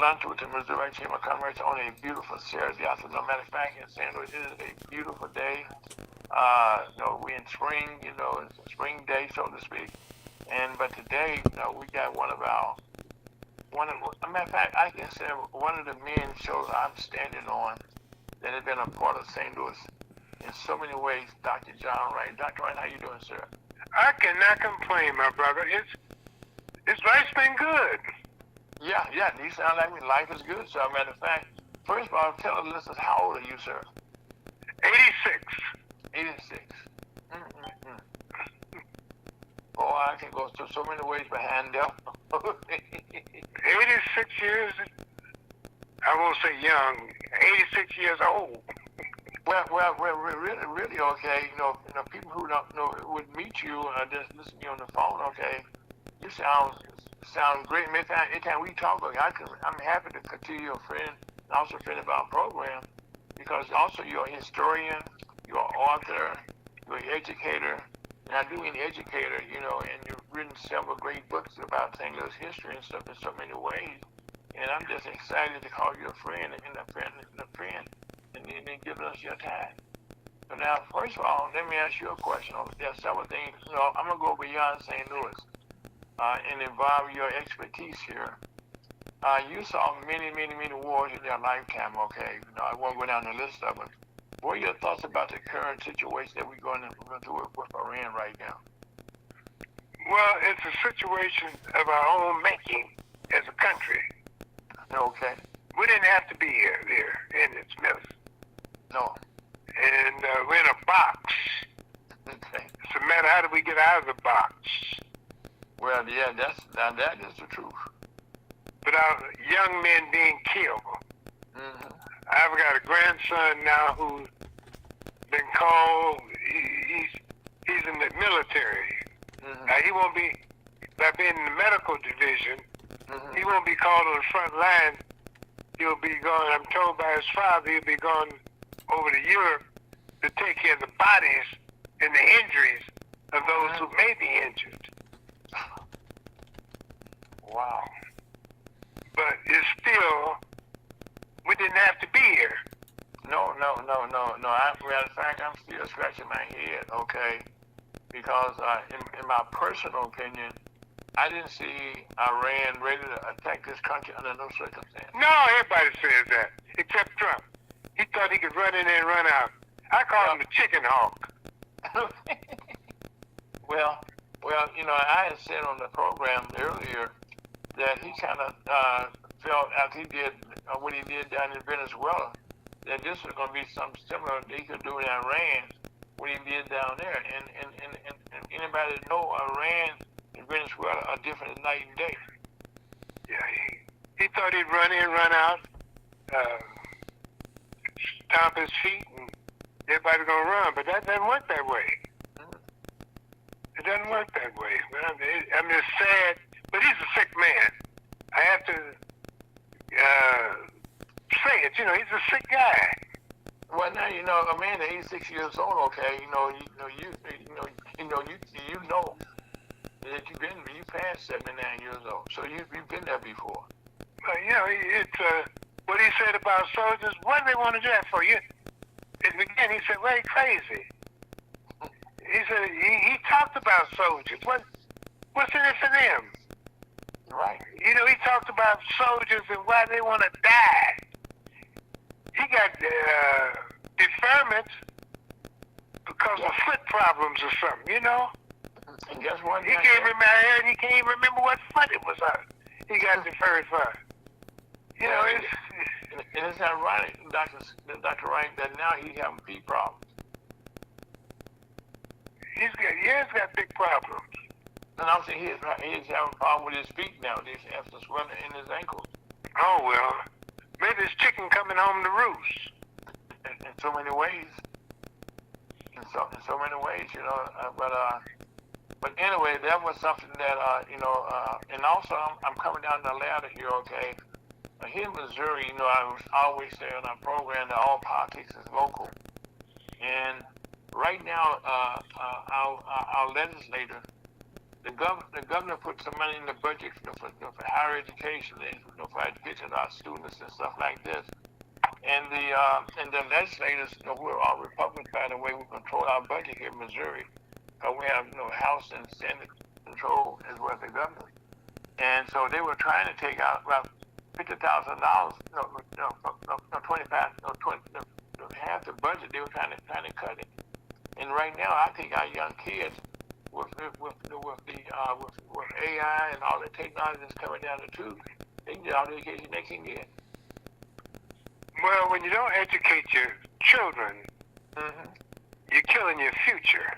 Lunch with the Missouri Chamber of Commerce on a beautiful Saturday afternoon. Matter of fact, in St. Louis, it is a beautiful day. We're in spring, it's a spring day, so to speak. But today, we got a matter of fact, I can say one of the main shows I'm standing on that has been a part of St. Louis in so many ways, Dr. John Wright. Dr. Wright, how you doing, sir? I cannot complain, my brother. Life's been good. Yeah, these sound like life is good, sir. Matter of fact, first of all, tell the listeners, how old are you, sir? 86. 86. Oh, I can go through so many ways behind them. 86 years, I won't say young, 86 years old. Well, really, okay. People who don't know would meet you just listen to you on the phone, okay. You sound great. Anytime we talk, I'm happy to continue your friend and also a friend of our program, because also you're a historian, you're an author, you're an educator, and I do mean educator, and you've written several great books about St. Louis history and stuff in so many ways. And I'm just excited to call you a friend and then giving us your time. So now, first of all, let me ask you a question. There are several things. I'm gonna go beyond St. Louis. And involve your expertise here. You saw many wars in your lifetime, okay? I won't go down the list of them. What are your thoughts about the current situation that we're going through with Iran right now? Well, it's a situation of our own making as a country. Okay. We didn't have to be there in its mess. No. And we're in a box. Okay. It's a matter how do we get out of the box? Well, yeah, that is the truth. But our young men being killed. Mm-hmm. I've got a grandson now who's been called. He's in the military. Mm-hmm. He won't be, by being in the medical division, Mm-hmm. he won't be called on the front line. He'll be going. I'm told by his father he'll be going over to Europe to take care of the bodies and the injuries of those who may be injured. Wow. But it's still, we didn't have to be here. No. Matter of fact, I'm still scratching my head, okay? Because in my personal opinion, I didn't see Iran ready to attack this country under no circumstance. No, everybody says that. except Trump. He thought he could run in there and run out. I call him the chicken hawk. Well, I had said on the program earlier that he kind of felt after he did what he did down in Venezuela, that this was going to be something similar that he could do in Iran, what he did down there. And anybody that know Iran and Venezuela are different as night and day. Yeah, he thought he'd run in, run out, stomp his feet, and everybody's going to run. But that doesn't work that way. It doesn't work that way. I mean, it's sad, but he's a sick man. I have to say it. You know, he's a sick guy. Well, now a man at 86 years old. Okay, you know that you passed 79 years old, so you've been there before. Well, you know, it's what he said about soldiers. What do they want to do that for? You. And again, he said, "Well, he's crazy." He said he talked about soldiers. What's in it for them? Right. You know, he talked about soldiers and why they want to die. He got deferment because of foot problems or something, you know? And guess what? He can't remember, he can't remember what foot it was on. He got deferred for. You know, and it's ironic, Dr. Wright, that now he's having feet problems. He's got big problems. And I'm saying he's having a problem with his feet now. He has to swell in his ankles. Oh, well, maybe it's chicken coming home to roost. In so many ways. In so many ways, but anyway, that was something that, and also I'm coming down the ladder here, okay? Here in Missouri, I was always say on our program that all politics is local. And right now, our legislator, the governor put some money in the budget for higher education, for education of our students and stuff like this. And the legislators, who are all Republicans, by the way, we control our budget here in Missouri. We have House and Senate control as well as the governor. And so they were trying to take out about $50,000, half the budget. They were trying to cut it. And right now, I think our young kids, with AI and all the technology that's coming down the tube, they can get all the education they can get. Well, when you don't educate your children, you're killing your future.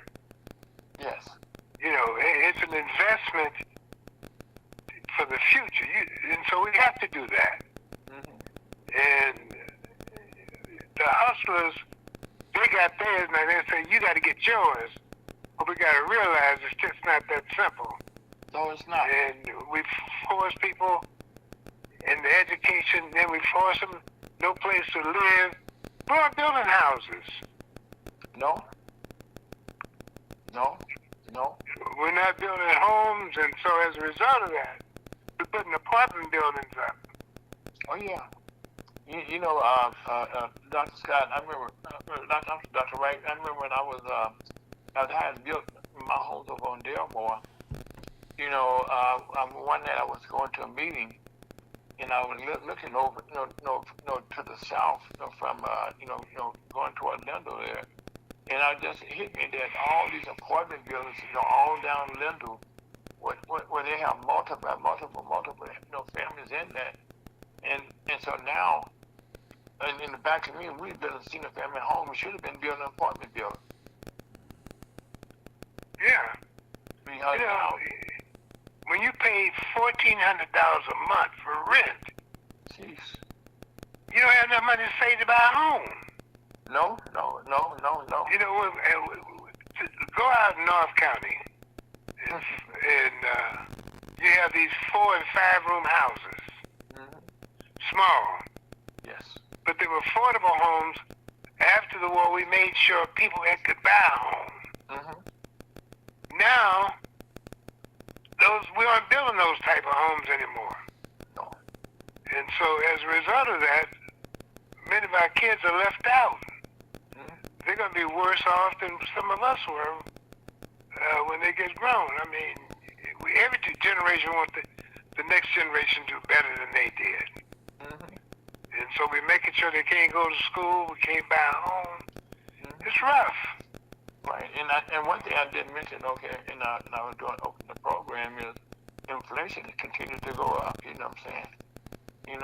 Yes. It's an investment for the future, and so we have to do that. And the hustlers, they got theirs, now they say, you got to get yours. But we got to realize it's just not that simple. No, it's not. And we force people in the education, then we force them no place to live. We aren't building houses. No. We're not building homes, and so as a result of that, we're putting apartment buildings up. Oh, yeah. Dr. Scott, I remember, Dr. Wright, I remember when I had built my homes up on Delmore. One night I was going to a meeting, and I was looking over, to the south, from, going toward Lindell there. And it just hit me that all these apartment buildings, all down Lindell, where they have multiple, families in that. And so now, and in the back of me, we built a single family home. We should have been building an apartment building. Yeah. Because when you pay $1,400 a month for rent, jeez. You don't have enough money to save to buy a home. No. Go out in North County, and you have these 4 and 5 room houses, small. Yes. But they were affordable homes. After the war, we made sure people could buy a home. Now, we aren't building those type of homes anymore. No. And so as a result of that, many of our kids are left out. They're going to be worse off than some of us were when they get grown. I mean, every generation wants the next generation to do better than they did. And And so we're making sure they can't go to school, we can't buy a home. It's rough. Right, and one thing I didn't mention, okay, and I was doing open the program is inflation continues to go up. You know what I'm saying? And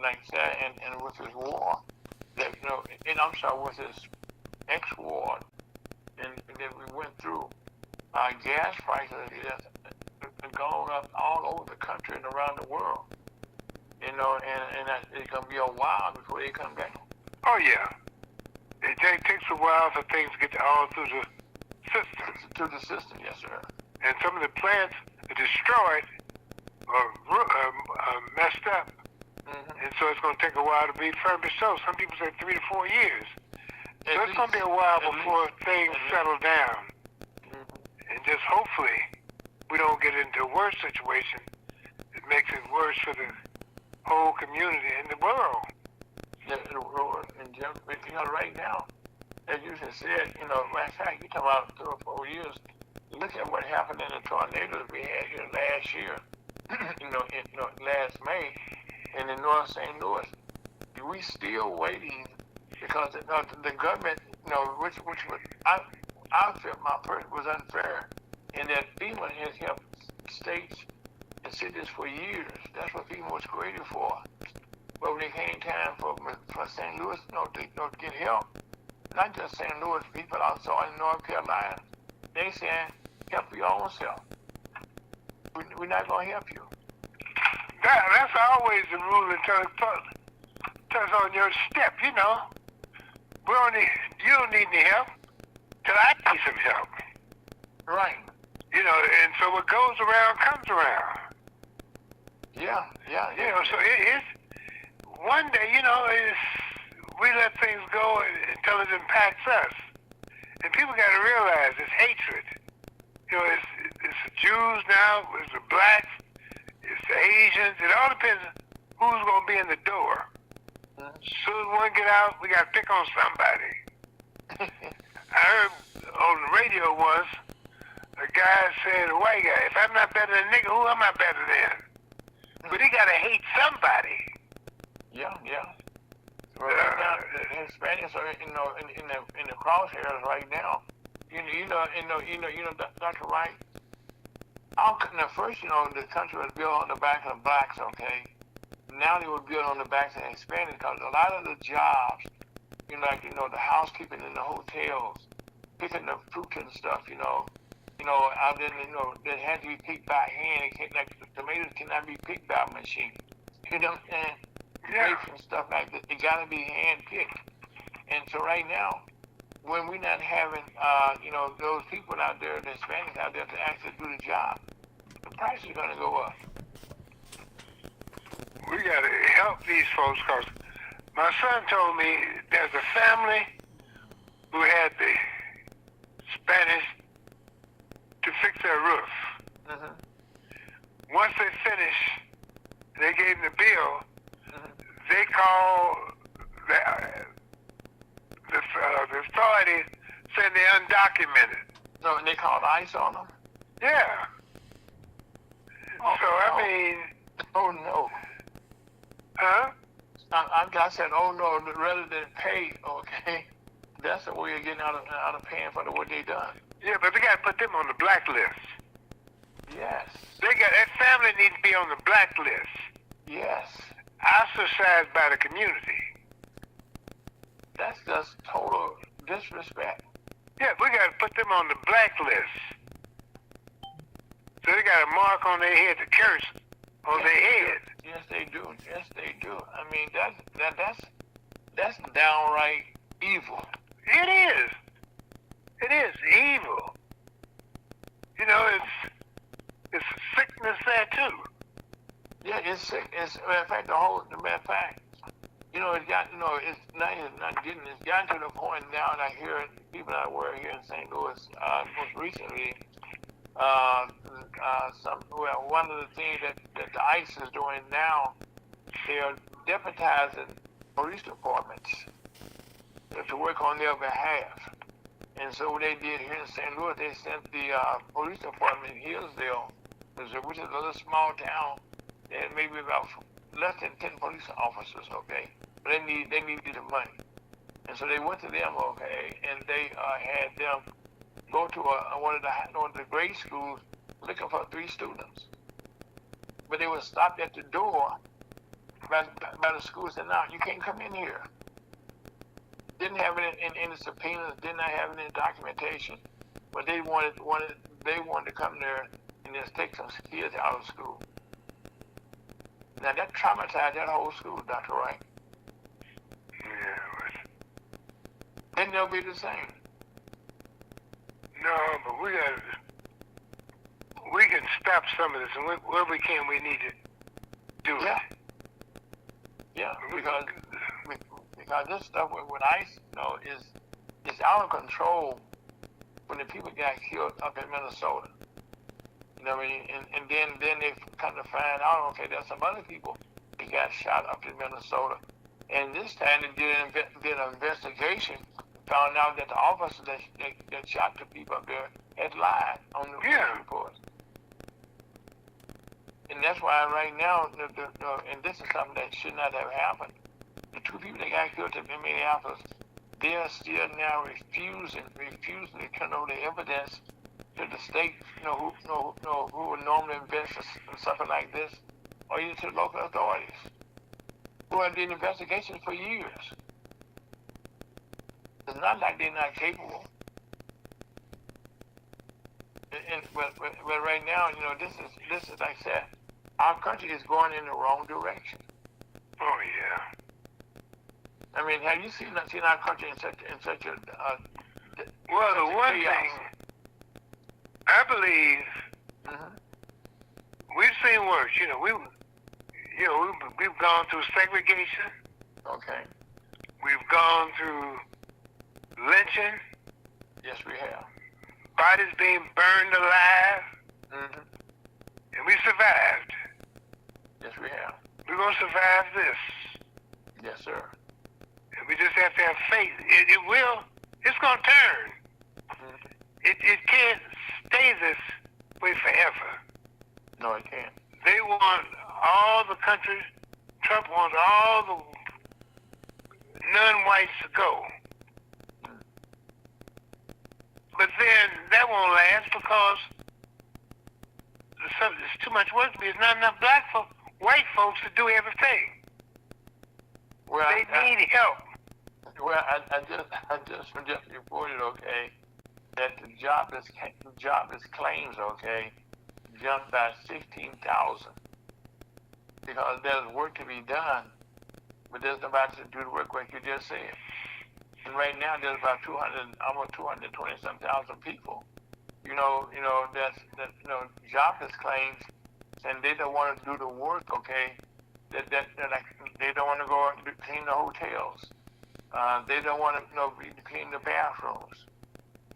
like I said, and with this war, that and I'm sorry, with this ex-war, and that we went through, gas prices have gone up all over the country and around the world. And it's gonna be a while before they come down. Oh yeah. It takes a while for things to get all through the system. Through the system, yes, sir. And some of the plants are destroyed or messed up. Mm-hmm. And so it's going to take a while to be refurbished. So some people say 3 to 4 years. So it's going to be a while before things settle down. Mm-hmm. And just hopefully we don't get into a worse situation that makes it worse for the whole community and the world. And right now, as you just said, last time you talk about 3 or 4 years, look at what happened in the tornadoes we had here last year, last May, and in North St. Louis. We still waiting because the government, which was, I felt my person was unfair, in that FEMA has helped states and cities for years. That's what FEMA was created for. But when it came time for St. Louis, to get help, not just St. Louis, people also in North Carolina, they saying, help your own self. We're not going to help you. That's always the rule until it's on your step, you don't need any help till I need some help. Right. And so what goes around comes around. Yeah. So it's one day, we let things go until it impacts us. And people got to realize it's hatred. It's the Jews now, it's the blacks, it's the Asians. It all depends on who's going to be in the door. Soon as one get out, we got to pick on somebody. I heard on the radio once, a guy said, a white guy, if I'm not better than a nigga, who am I better than? But he got to hate somebody. Yeah. Well, right now, the Hispanics are, in the crosshairs right now. Dr. Wright. First, the country was built on the back of the blacks, okay? Now they were built on the backs of the Hispanics because a lot of the jobs, the housekeeping in the hotels, picking the fruit and stuff, out there, that had to be picked by hand. The tomatoes cannot be picked by a machine. You know what I'm saying? Grapes and stuff like that, they got to be hand picked. And so right now, when we're not having, those people out there, the Hispanics out there to actually do the job, the price is going to go up. We got to help these folks because my son told me there's a family who had the Spanish to fix their roof. Once they finished, they gave them the bill. They called the authorities saying they're undocumented. So they called ICE on them? Yeah. I mean... Oh, no. Huh? I said, oh, no, rather than pay, okay, that's the way you're getting out of paying for what they done. Yeah, but they got to put them on the blacklist. Yes. That family needs to be on the blacklist. Yes. Ostracized by the community. That's just total disrespect. Yeah, we got to put them on the blacklist. So they got a mark on their head, the curse on their head. Yes, they do. Yes, they do. I mean, that's downright evil. It is. It is evil. It's sickness there too. Yeah, it's sick. It's matter of fact, it's gotten to the point now, and I hear people that were here in St. Louis most recently. One of the things that the ICE is doing now, they are deputizing police departments to work on their behalf. And so what they did here in St. Louis, they sent the police department in Hillsdale, which is a little small town. They had maybe about less than 10 police officers, okay? But they needed the money. And so they went to them, okay, and they had them go to one of the grade schools looking for 3 students. But they were stopped at the door by the school and said, no, you can't come in here. Didn't have any subpoenas, did not have any documentation, but they wanted to come there and just take some kids out of school. Now that traumatized that whole school, Dr. Wright. Yeah. Then they'll be the same. No, but we can stop some of this, and where we can, we need to do it. Yeah, because this stuff with ICE, is out of control. When the people got killed up in Minnesota, you know what I mean, and then they kind of find out, okay, there's some other people that got shot up in Minnesota, and this time they did an investigation. Found out that the officer that shot the people up there had lied on the police report. And that's why right now, and this is something that should not have happened. The 2 people that got killed in Minneapolis, they are still now refusing to turn over the evidence to the state, who would normally invest in something like this, or even to the local authorities, who have done investigations for years. It's not like they're not capable. But right now, this is like I said, our country is going in the wrong direction. Oh yeah. I mean, have you seen our country in such a well, the one thing I believe we've seen worse. We've gone through segregation. Okay. We've gone through lynching. Yes, we have. Bodies being burned alive. And we survived. Yes, we have. We're going to survive this. Yes, sir. And we just have to have faith. It will. It's going to turn. It can't stay this way forever. No, it can't. They want all the countries, Trump wants all the non-whites to go. But then that won't last because there's too much work to be. There's not enough white folks to do everything. Well, they need help. Well, I just reported, okay, that the jobless claims, okay, jumped by 16,000 because there's work to be done, but there's nobody to do the work like you just said. And right now there's about almost 220,000 people, jobless claims, and they don't want to do the work, okay, that they don't want to go and clean the hotels. They don't want to clean the bathrooms.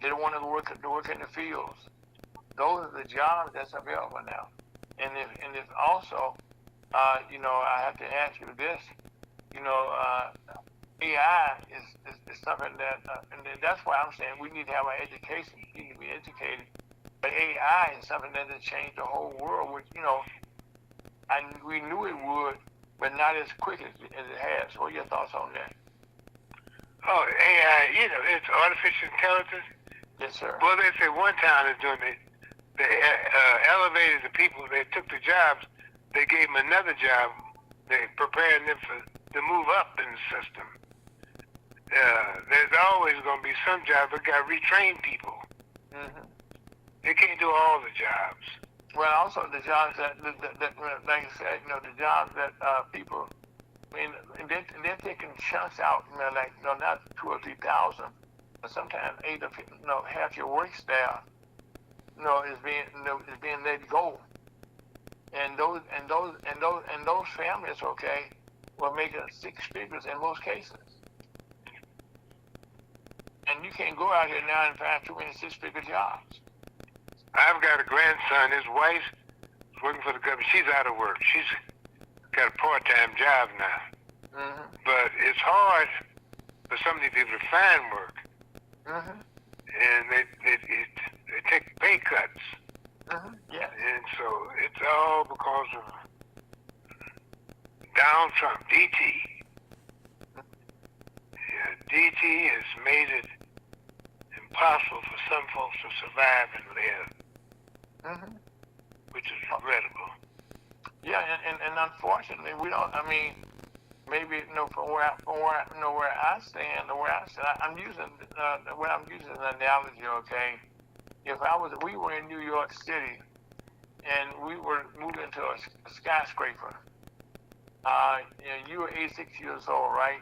They don't want to work in the fields. Those are the jobs that's available now. And if also, I have to ask you this, AI is something that, and that's why I'm saying we need to have our education. We need to be educated. But AI is something that has changed the whole world, which, and we knew it would, but not as quick as it has. What are your thoughts on that? Oh, AI, it's artificial intelligence. Yes, sir. Well, they say one town is doing it. They elevated the people. They took the jobs. They gave them another job. They preparing them to move up in the system. There's always going to be some jobs that got to retrain people. They can't do all the jobs. Well, also the jobs that like I said, the jobs that people, they're taking chunks out, not 2,000 or 3,000, but sometimes 8 or half your work staff, is being let go. And those families, okay, were making 6 figures in most cases. And you can't go out here now and find too many 6-figure jobs. I've got a grandson. His wife is working for the government. She's out of work. She's got a part-time job now. But it's hard for some of these people to find work. And they take pay cuts. Yeah. And so it's all because of Donald Trump, DT. Yeah, DT has made it impossible for some folks to survive and live, which is regrettable. Yeah, and unfortunately, we don't. I mean, maybe from where I stand, I'm using an analogy. Okay, if we were in New York City, and we were moving to a skyscraper. You were 86 years old, right?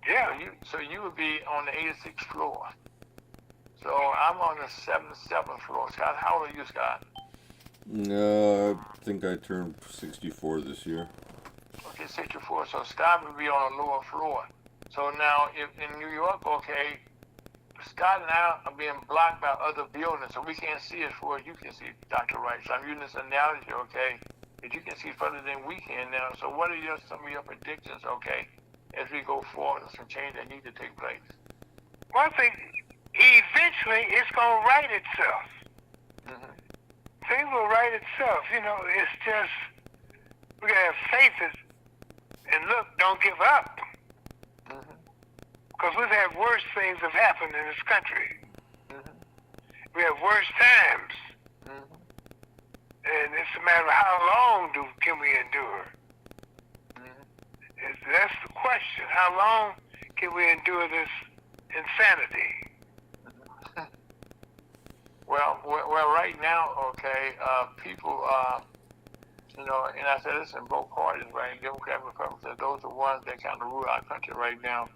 Yeah. So you would be on the 86th floor. So I'm on the 77th floor. Scott, how old are you, Scott? I think I turned 64 this year. Okay, 64. So Scott would be on a lower floor. So now, if in New York, okay, Scott and I are being blocked by other buildings, so we can't see as far as you can see, Dr. Wright. So I'm using this analogy, okay, that you can see further than we can now. So what are some of your predictions, okay, as we go forward, some change that need to take place? Well, I think eventually it's going to right itself. Things will right itself. You know, it's just, we got to have faith and look, don't give up. Because we've had worse things have happened in this country. We have worse times. And it's a matter of how long can we endure? That's the question. How long can we endure this insanity? Well, right now, okay, people, and I said this in both parties, right? Democrat and Republican, those are ones that kind of rule our country right now.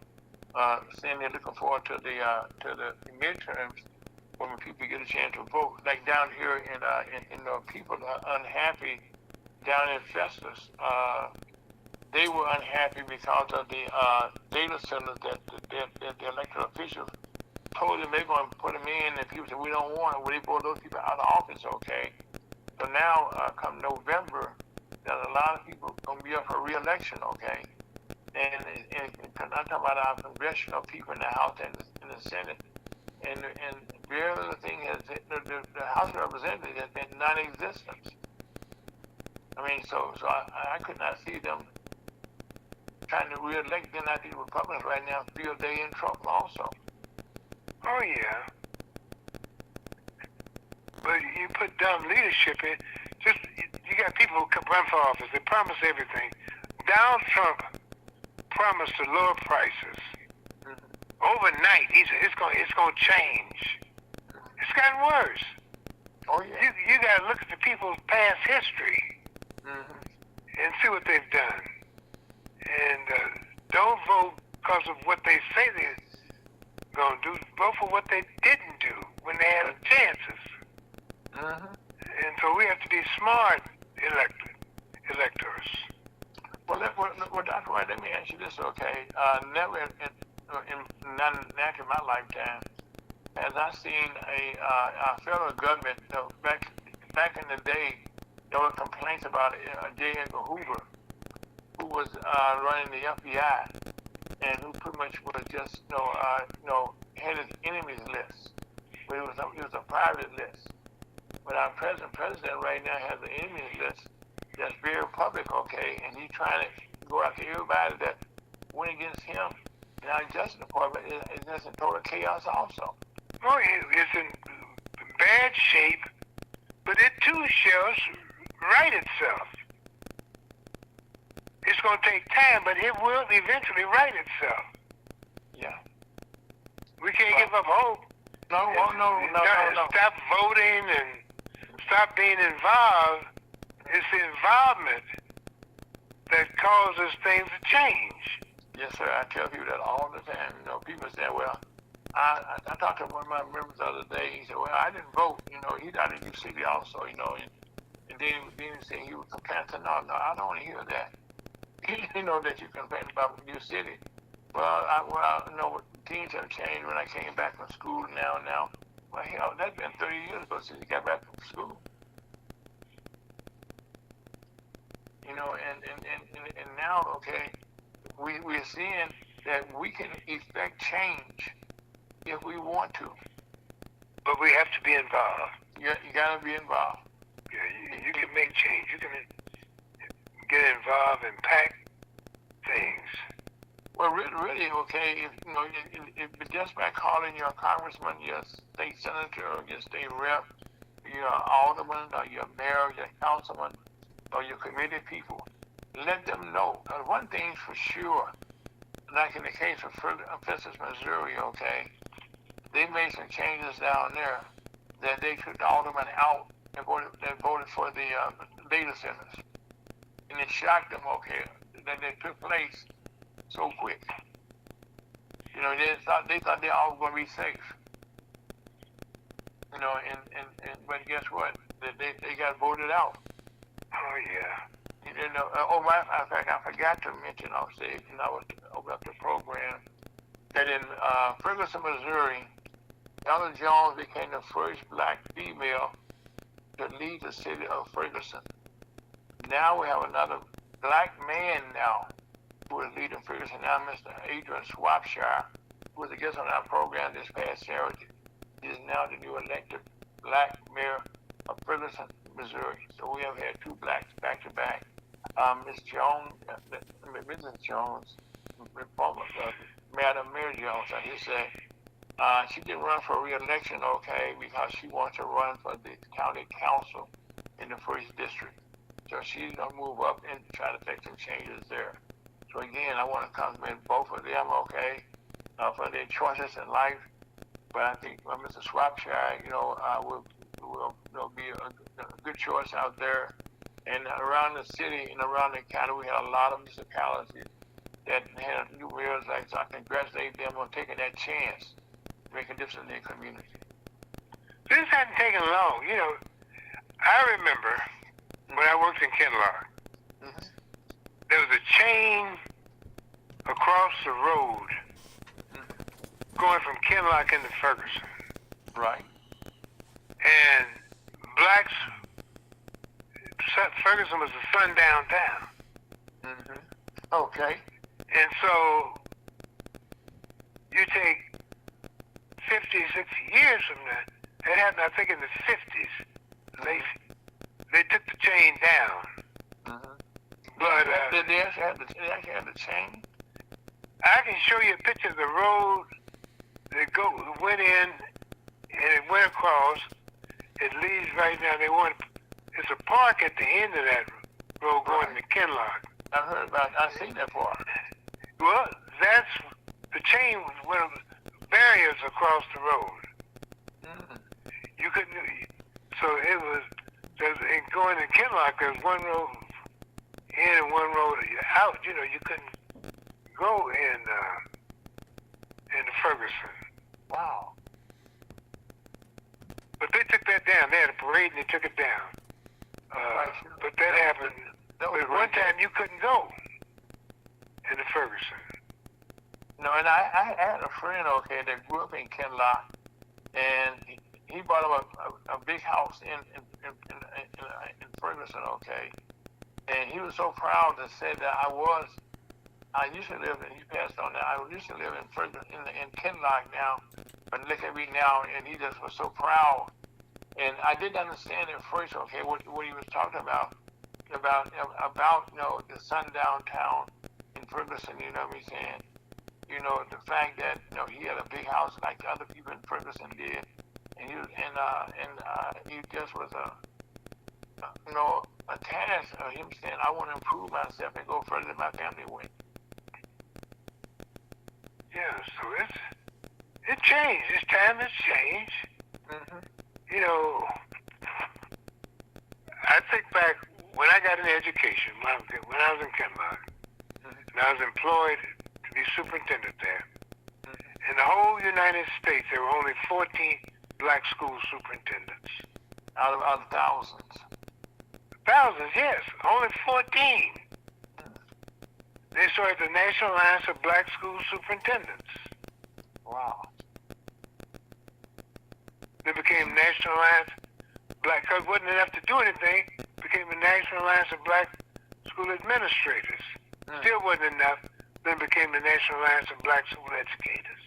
Saying they're looking forward to the midterms when people get a chance to vote. Like down here in people are unhappy down in Festus. They were unhappy because of the data centers that the elected officials told them they're going to put them in, and people said we don't want it. Well, they voted those people out of office, okay? So now, come November, there's a lot of people going to be up for re-election, okay? And I'm talking about our congressional people in the House and in the Senate. And very little thing has, the House of Representatives has been non-existent. I mean, so I could not see them trying to re-elect. Then I think Republicans right now feel they're in trouble also. Oh, yeah. But you put dumb leadership in, you got people who can run for office. They promise everything. Donald Trump promised to lower prices. Overnight, it's going to change. It's gotten worse. Oh, yeah. You got to look at the people's past history and see what they've done. And don't vote because of what they say they're going to do. Vote for what they didn't do when they had chances. And so we have to be smart electors. Well, Dr. Wright, let me ask you this, okay? Never in my lifetime has I seen a federal government, back in the day, there were complaints about J. Edgar Hoover, who was running the FBI, and who pretty much was just, had his enemies list. But it was a private list. But our president right now has an enemies list that's very public, okay, and he's trying to go after everybody that went against him. And our Justice Department is just in total chaos also. Oh, it's in bad shape, but it too shall right itself. It's going to take time, but it will eventually right itself. Yeah. We can't give up hope. No. Stop voting and stop being involved. It's the involvement that causes things to change. Yes, sir. I tell people that all the time. People say, well, I talked to one of my members the other day. He said, well, I didn't vote. He's out of New City also, and then he said he was complaining. I said, no, I don't want to hear that. That you complain about New City. Well, things have changed when I came back from school now. Well, hell, that's been 30 years ago since he got back from school. And now, okay, we're seeing that we can effect change if we want to. But we have to be involved. You got to be involved. Yeah, you can make change. You can get involved and pack Well, really, okay, if just by calling your congressman, your state senator, or your state rep, your alderman, or your mayor, your councilman, or your committee people, let them know. One thing's for sure, like in the case of Memphis, Missouri, okay, they made some changes down there that they took the alderman out and voted for the data centers. And it shocked them, okay, that they took place so quick. You know, they thought they all were going to be safe. You know, but guess what? They got voted out. Oh yeah. You know, in fact, I forgot to mention, I'll say, I was open up the program, that in Ferguson, Missouri, Ella Jones became the first black female to lead the city of Ferguson. Now we have another black man now who is leading Ferguson now, Mr. Adrian Swapshire, who was a guest on our program this past Saturday. He is now the new elected black mayor of Ferguson, Missouri. So we have had two blacks back to back. Ms. Jones, Mrs. Jones, Madam Mayor Jones, I should say, she didn't run for re-election, okay, because she wants to run for the county council in the first district. So she's gonna move up and try to make some changes there. So again, I want to compliment both of them, okay, for their choices in life. But I think Mr. Swapshire, will be a good choice out there. And around the city and around the county, we had a lot of municipalities that had new mayors. So I congratulate them on taking that chance to make a difference in their community. This hadn't taken long. You know, I remember when I worked in Kinloch, there was a chain across the road going from Kinloch into Ferguson. Right. And blacks, Ferguson was a sundown town. Okay. And so you take 50, 60 years from that. It happened, I think, in the 50s. They took the chain down. But did they actually have the chain? I can show you a picture of the road that went in and it went across. It leads right now. It's a park at the end of that road going to Kinloch. I've seen that park. Well, that's the chain where barriers across the road. You couldn't. So it was. Going to Kinloch, there's one road in and one road out. You know, you couldn't go in Ferguson. Wow. But they took that down. They had a parade and they took it down. But that happened. But one time you couldn't go into Ferguson. No, and I had a friend, okay, that grew up in Kinloch, and he bought him a big house in Ferguson, okay, and he was so proud to say that I used to live in, he passed on that, I used to live in Ferguson, in Kinloch now, but look at me now, and he just was so proud. And I didn't understand at first, okay, what he was talking about the sundown town in Ferguson, you know what I'm saying? You know, the fact that, he had a big house like other people in Ferguson did, and he just was a task of him saying, I want to improve myself and go further than my family went. Yeah, so it changed. This time has changed. You know, I think back when I got into education, when I was in Kinloch, and I was employed to be superintendent there. In the whole United States, there were only 14 black school superintendents. Out of thousands. Thousands, yes. Only 14. They started the National Alliance of Black School Superintendents. Wow. They became National Alliance Black, because it wasn't enough to do anything, became the National Alliance of Black School Administrators. Still wasn't enough, then became the National Alliance of Black School Educators.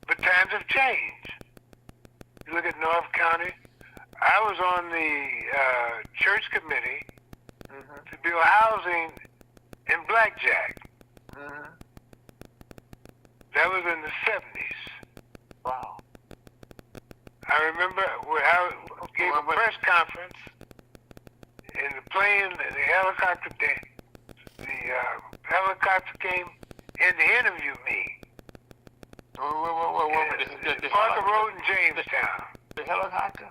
But times have changed. You look at North County, I was on the church committee to build housing in Blackjack. Mm-hmm. That was in the 70s. Wow. I remember when I gave a press conference in the plane, the helicopter helicopter came in to interview me. Parker Road in Jamestown. The helicopter?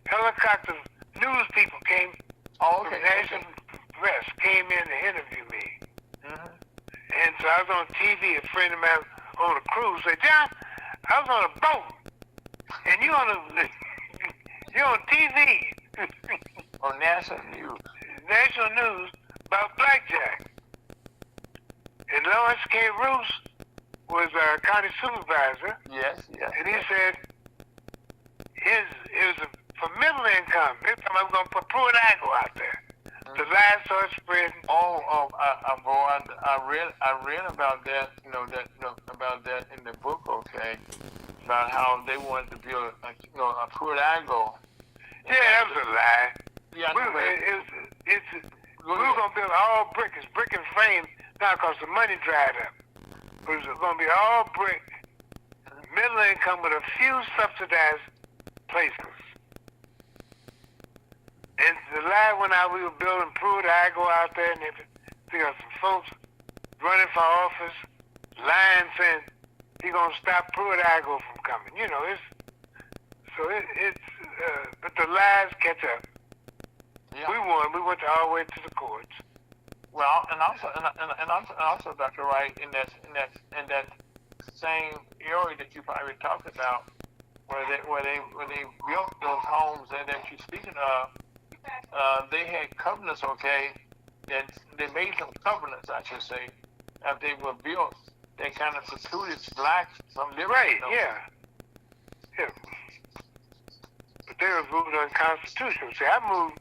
Helicopter news people came Oh, from okay. National Press, came in to interview me. Mm-hmm. And so I was on TV, a friend of mine on a cruise said, John, I was on a boat, and you're on TV. On national news. National news about blackjack. And Lawrence K. Roos was our county supervisor, Yes. and he said it was for middle income. This time I'm going to put Pruitt Igoe out there. The lies started spreading. I read about that. About that in the book. Okay, about how they wanted to build a Pruitt Igoe. Yeah, that was a lie. Yeah, We were going to build all brick. It's brick and frame now because the money dried up. It was going to be all brick, middle income with a few subsidized places. And the lie went out, we were building Pruitt Igoe out there, and there got some folks running for office, lying, saying he's going to stop Pruitt Igoe from coming. But the lies catch up. Yeah. We won. We went all the way to the courts. Well, and also, Dr. Wright, in that same area that you probably talked about, where they built those homes that you're speaking of, they had covenants, okay, that they made some covenants, I should say, after they were built. They kind of precluded blacks from living. Right, yeah. But they were ruled unconstitutional. See, I moved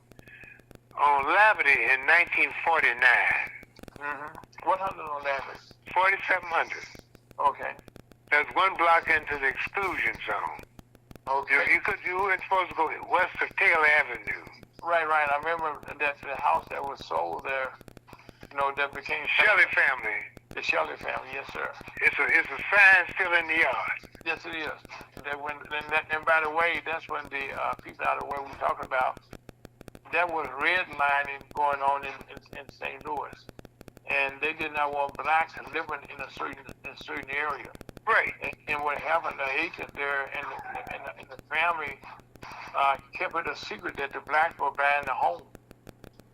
on Labadee in 1949. Mm-hmm. What hundred on Labadee? 4700. Okay. That's one block into the exclusion zone. Okay. You weren't supposed to go west of Taylor Avenue. Right. I remember that the house that was sold there, that became Shelley family. The Shelley family, yes, sir. It's a sign still in the yard. Yes, it is. And by the way, that's when the people out of the way we're talking about, there was redlining going on in St. Louis, and they did not want blacks living in a certain area. Right. And what happened, the agent there and the family kept it a secret that the blacks were buying the home.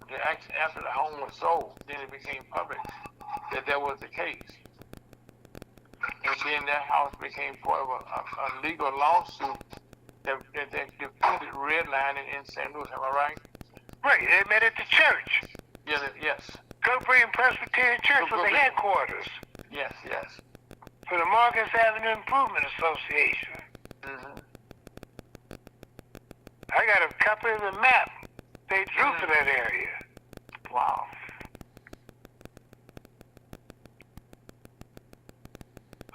After the home was sold, then it became public that was the case. And then that house became part of a legal lawsuit that defeated redlining in St. Louis. Am I right? Right. They met at the church. Yes. Gilbert Presbyterian Church was the headquarters. Yes. For the Marcus Avenue Improvement Association. Mm-hmm. I got a copy of the map they drew for that area. Wow.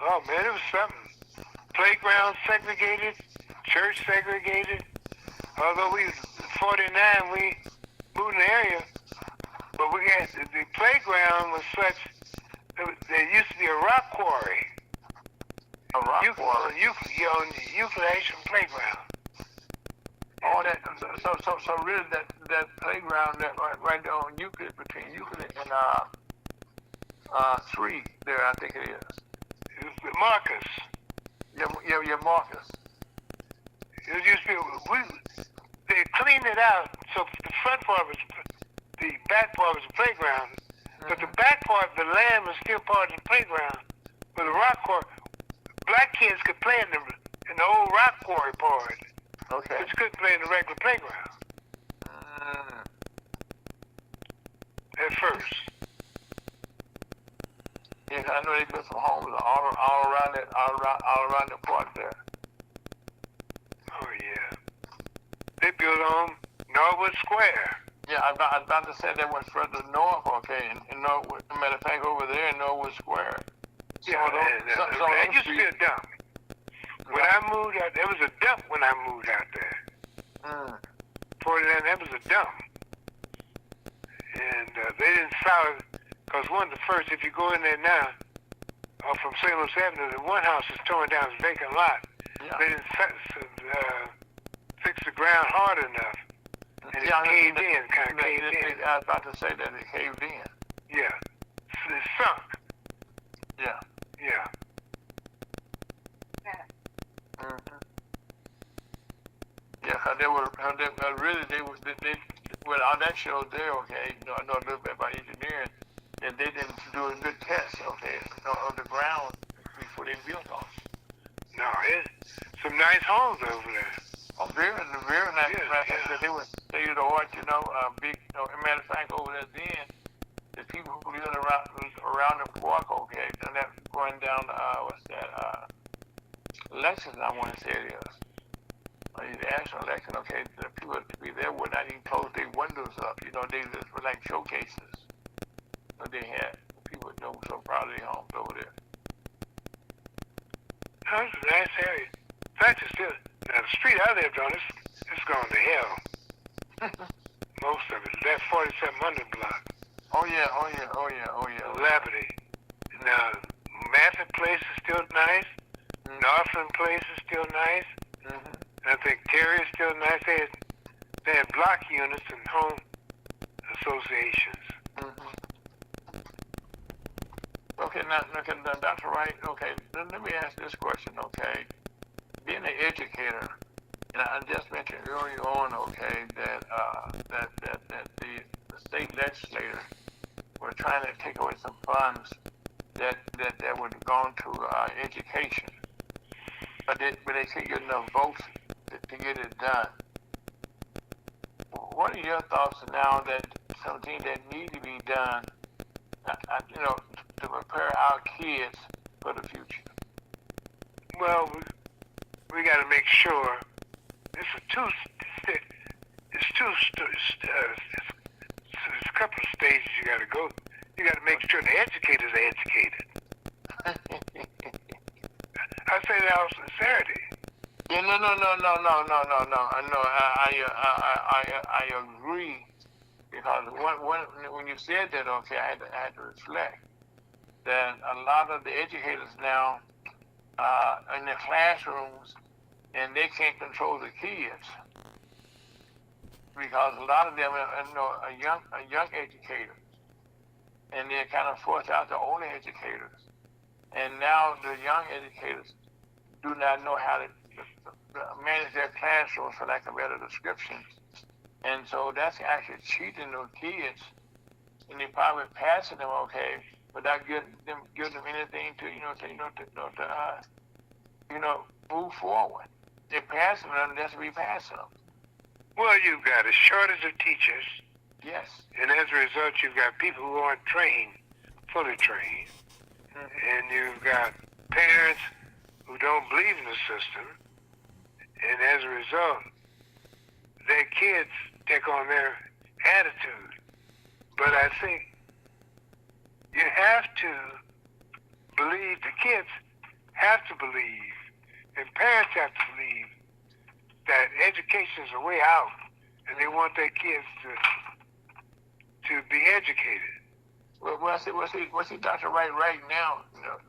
Oh man, it was something. Playground segregated, church segregated. Although we 49, we moved in the area, but we had the playground was such. There used to be a rock quarry. A rock quarry. On the Euclid Playground. Oh, so really that playground that right there on Euclid, between Euclid and 3 there, I think it is. Marcus. Yeah, Marcus. It used to be, they cleaned it out, so the front part was, the back part was the playground, but the back part, the land was still part of the playground. But the rock quarry, black kids could play in the old rock quarry part. Okay. But you couldn't play in the regular playground. At first. Yeah, I know they built some homes all around the park there. Oh yeah. They built on Norwood Square. Yeah, I was about to say they went further north, okay, in Norwood. Matter of fact, over there in Norwood Square. Yeah, it used to be a dump. When I moved out, there was a dump when I moved out there. 49, that was a dump. And they didn't solve it Because one of the first, if you go in there now, from Salem Avenue, the one house is torn down, it's a vacant lot. Yeah. They didn't fix the ground hard enough. And it caved in, kind of caved in. I was about to say that it caved in. Yeah. It sunk. Yeah. Yeah. Mm-hmm. Yeah, they were well, on that show there, okay, you know, I know a little bit about engineering, and they didn't do a good test, okay, of the ground before they built on it. No, it's some nice homes over there. Oh, very nice. Yeah, Right? yeah. They were state of the art, you know, big. You know, as a matter of fact, over there then, the people who lived around the park, okay, and that going down, what's that? Lexington, I want to say it is. The National Lexington, okay, the people to be there would not even close their windows up. You know, they just were like showcases. So they had people, you know, so proud of their homes over there. That was a nice area. In fact, it's still, now the street I lived on, it's gone to hell. Most of it. That 4700 block. Oh yeah. Labadee. Now, Maffett Place is still nice. Mm-hmm. Northland Place is still nice. Mm-hmm. I think Terry is still nice. They had block units and home associations. Mm-hmm. Okay, now, Dr. Wright, okay, let me ask this question, okay. Being an educator, and I just mentioned earlier on, okay, that the state legislator were trying to take away some funds that would have gone to education, but they couldn't get enough votes to get it done. What are your thoughts now that something that need to be done, you know, to prepare our kids for the future? Well, we got to make sure it's a couple of stages you got to go. You got to make sure the educators are educated. I say that out of sincerity. Yeah, no. I agree, because when you said that, okay, I had to reflect that a lot of the educators now in the classrooms, and they can't control the kids, because a lot of them are young educators, and they're kind of forced out the older educators, and now the young educators do not know how to manage their classrooms, for lack of better description. And so that's actually cheating those kids, and they probably passing them okay, without giving them anything to move forward. They're passing them just to be passing them. Well, you've got a shortage of teachers. Yes. And as a result, you've got people who aren't trained, fully trained. Mm-hmm. And you've got parents who don't believe in the system. And as a result, their kids take on their attitude. But I think you have to believe, the kids have to believe, and parents have to believe that education is a way out, and they want their kids to be educated. Well, see, Dr. Wright, right now, you know,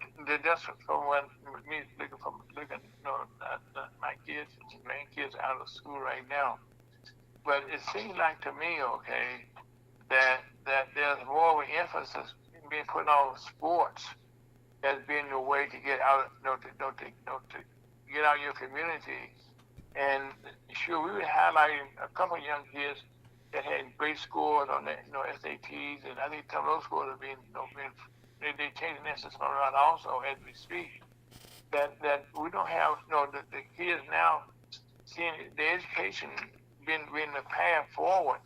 that's from when me looking, you know, at my kids and grandkids out of school right now. But it seems like to me, okay, that there's more of an emphasis being put on sports as being the way to get out, to get out your community. And sure, we were highlighting a couple of young kids that had great scores on the, SATs, and I think some of those scores are being, they changing their system around also as we speak. That we don't have, the kids now seeing the education being the path forward,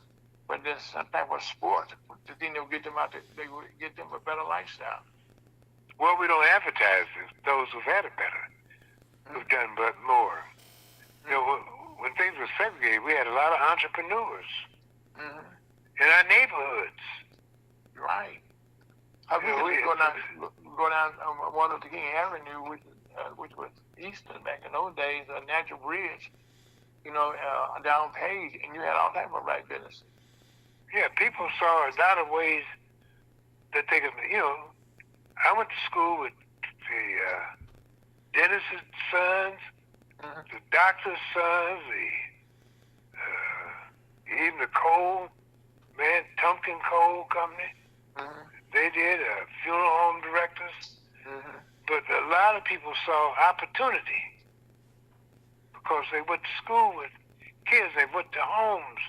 but there's some type of sport. The thing that will get them out, they will get them a better lifestyle. Well, we don't advertise those who've had it better, who've done but more. You know, when things were segregated, we had a lot of entrepreneurs in our neighborhoods. Right. How we go down Martin Luther King Avenue, which was Eastern back in those days, a natural bridge, down Page, and you had all type of black businesses. Yeah, people saw a lot of ways that they could, I went to school with the dentist's sons, the doctor's sons, even the coal man, Tumpkin Coal Company. They did funeral home directors. But a lot of people saw opportunity because they went to school with kids. They went to homes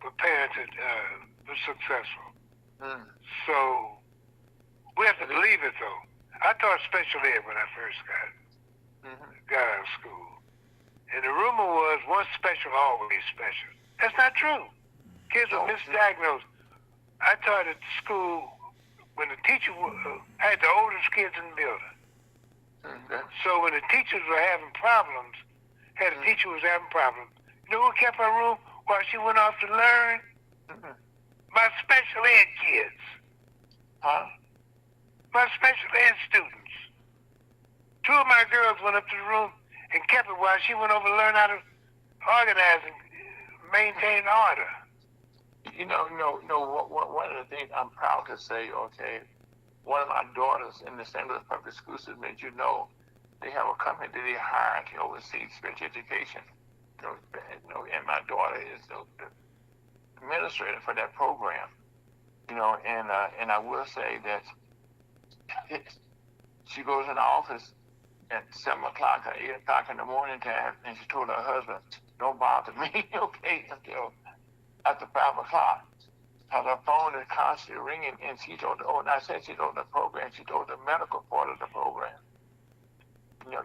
with parents that were successful. So we have to believe it, though. I taught special ed when I first got out of school. And the rumor was one special, always special. That's not true. Kids were misdiagnosed. I taught at school when the teacher had the oldest kids in the building. So when the teachers were having problems, a teacher was having problems, you know who kept her room while she went off to learn? My special ed kids. My special ed students. 2 of my girls went up to the room and kept it while she went over to learn how to organize and maintain order. One of the things I'm proud to say, one of my daughters in the St. Louis Public School System, they have a company that they hire to oversee special education. And my daughter is the administrator for that program. And I will say that she goes in the office at 7 o'clock or 8 o'clock in the morning time, and she told her husband, "Don't bother me, until after 5 o'clock." Because her phone is constantly ringing, and she told I said she told the program, she told the medical part of the program. You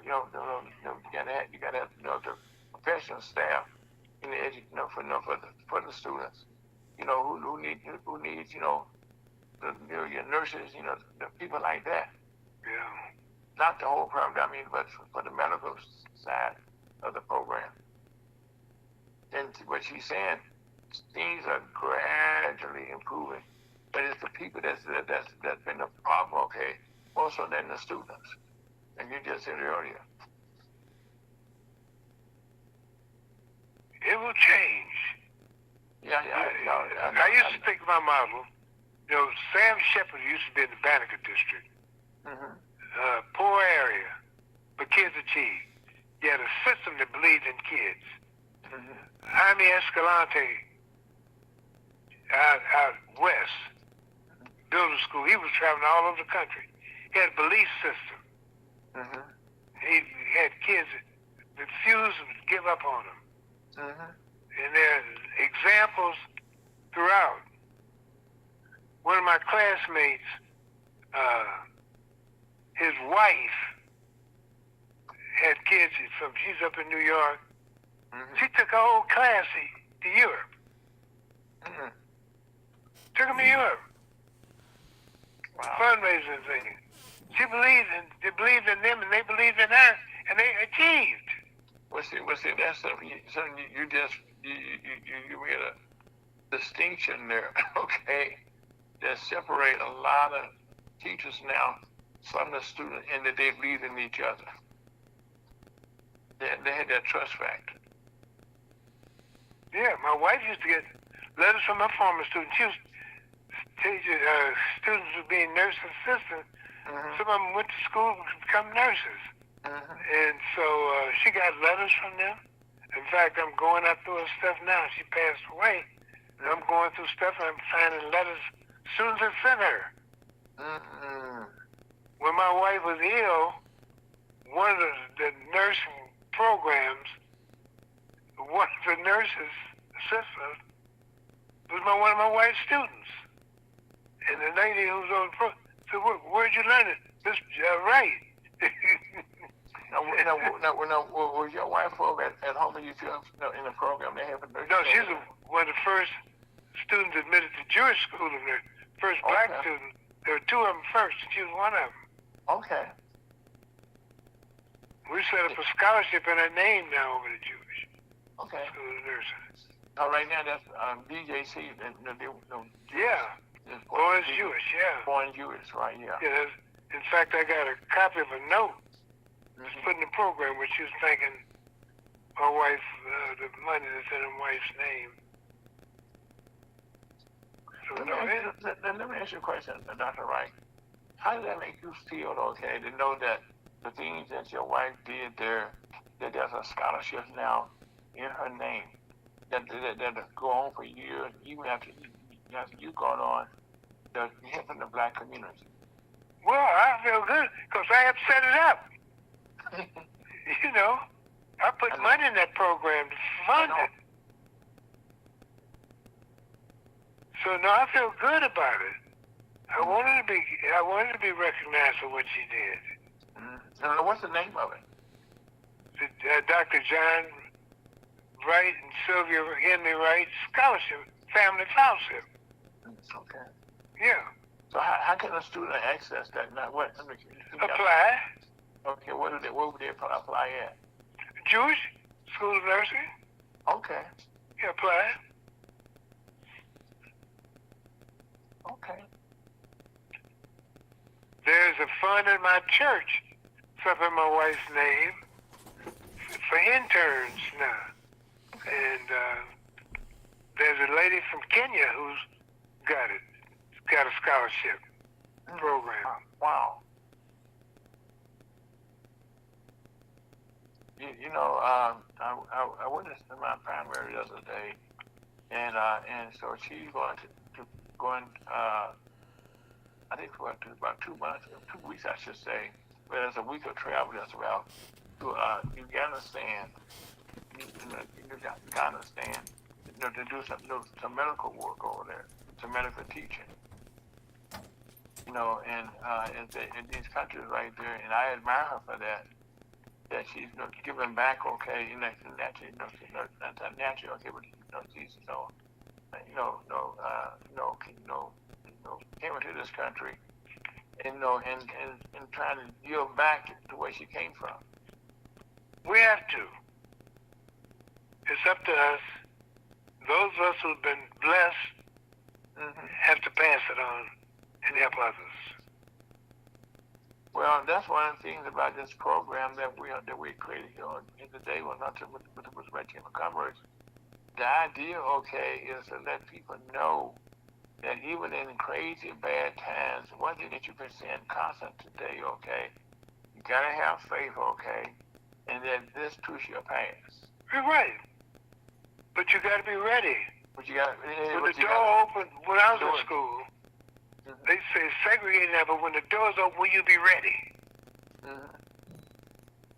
gotta have the professional staff in the for the students. Who needs your nurses, the people like that. Yeah. Not the whole program, but for the medical side of the program. And what she's saying, things are gradually improving, but it's the people that's been the problem, more so than the students. And you just said earlier. It will change. Yeah. I used to think my model, Sam Shepard used to be in the Banneker district. Poor area, but kids achieve. You had a system that believed in kids. Jaime Escalante out west built a school. He was traveling all over the country. He had a belief system. He had kids that refused to give up on him. And there's examples throughout. One of my classmates, his wife had kids she's up in New York. She took her whole class to Europe. Took them to Europe. Wow. Fundraising thing. They believed in them and they believed in her and they achieved. Well, see, that's something you made a distinction there, that separate a lot of teachers now from the students, and that they believe in each other. They had that trust factor. Yeah, my wife used to get letters from her former students. She was teaching students were being nurse assistants. Some of them went to school to become nurses. And so she got letters from them. In fact, I'm going out through her stuff now. She passed away. And I'm going through stuff and I'm finding letters students had sent her. When my wife was ill, one of the nursing programs, one of the nurses' assistants was one of my wife's students. And the lady who was on the program said, "Where'd you learn it?" Miss Wright. Now, was your wife over at home in the program? They have a nurse. No, she's one of the first students admitted to Jewish school, and the first black student. There were 2 of them first, and she was one of them. Okay. We set up a scholarship in her name now over the Jewish school of nursing. Now, right now, that's BJC. Yeah. Born Jewish, yeah. Born Jewish, right, yeah. Yeah, in fact, I got a copy of a note that's put in the program where she was thanking her wife, the money that's in her wife's name. So Let me ask you a question, Dr. Wright. How did that make you feel, okay, to know that the things that your wife did there, that there's a scholarship now in her name, that go on for years, even after you gone on, the helping the black community? Well, I feel good because I have set it up. You know, I put money in that program to fund it. So no, I feel good about it. I wanted to be recognized for what she did. And what's the name of it? Dr. John Wright and Sylvia Henry Wright Scholarship, Family Fellowship. Okay. Yeah. So how can a student access that? Now, what? Apply. Okay. Where would they apply at? Jewish School of Nursing. Okay. Yeah, apply. Okay. There's a fund in my church, something my wife's name, for interns now. Okay. And there's a lady from Kenya who's got it. Got a scholarship program. Wow. You know, I witnessed my primary the other day, and so she's going to I think for about 2 months, 2 weeks I should say, but there's a week of travel as well to Afghanistan, to do some medical work over there, some medical teaching. You know, and in these countries right there, and I admire her for that. That she's giving back, okay, naturally, not naturally, okay, but she's came into this country, and trying to give back to where she came from. We have to. It's up to us. Those of us who've been blessed have to pass it on and help others. Well, that's one of the things about this program that we created in the day with Red Chamber of Commerce. The idea, okay, is to let people know that even in crazy bad times, one thing that you can stand constant today, okay, you gotta have faith, okay, and that this too shall pass. You're right. But you gotta be ready. But you gotta. When the door opened, when I was in school, they say segregate now, but when the doors open, will you be ready?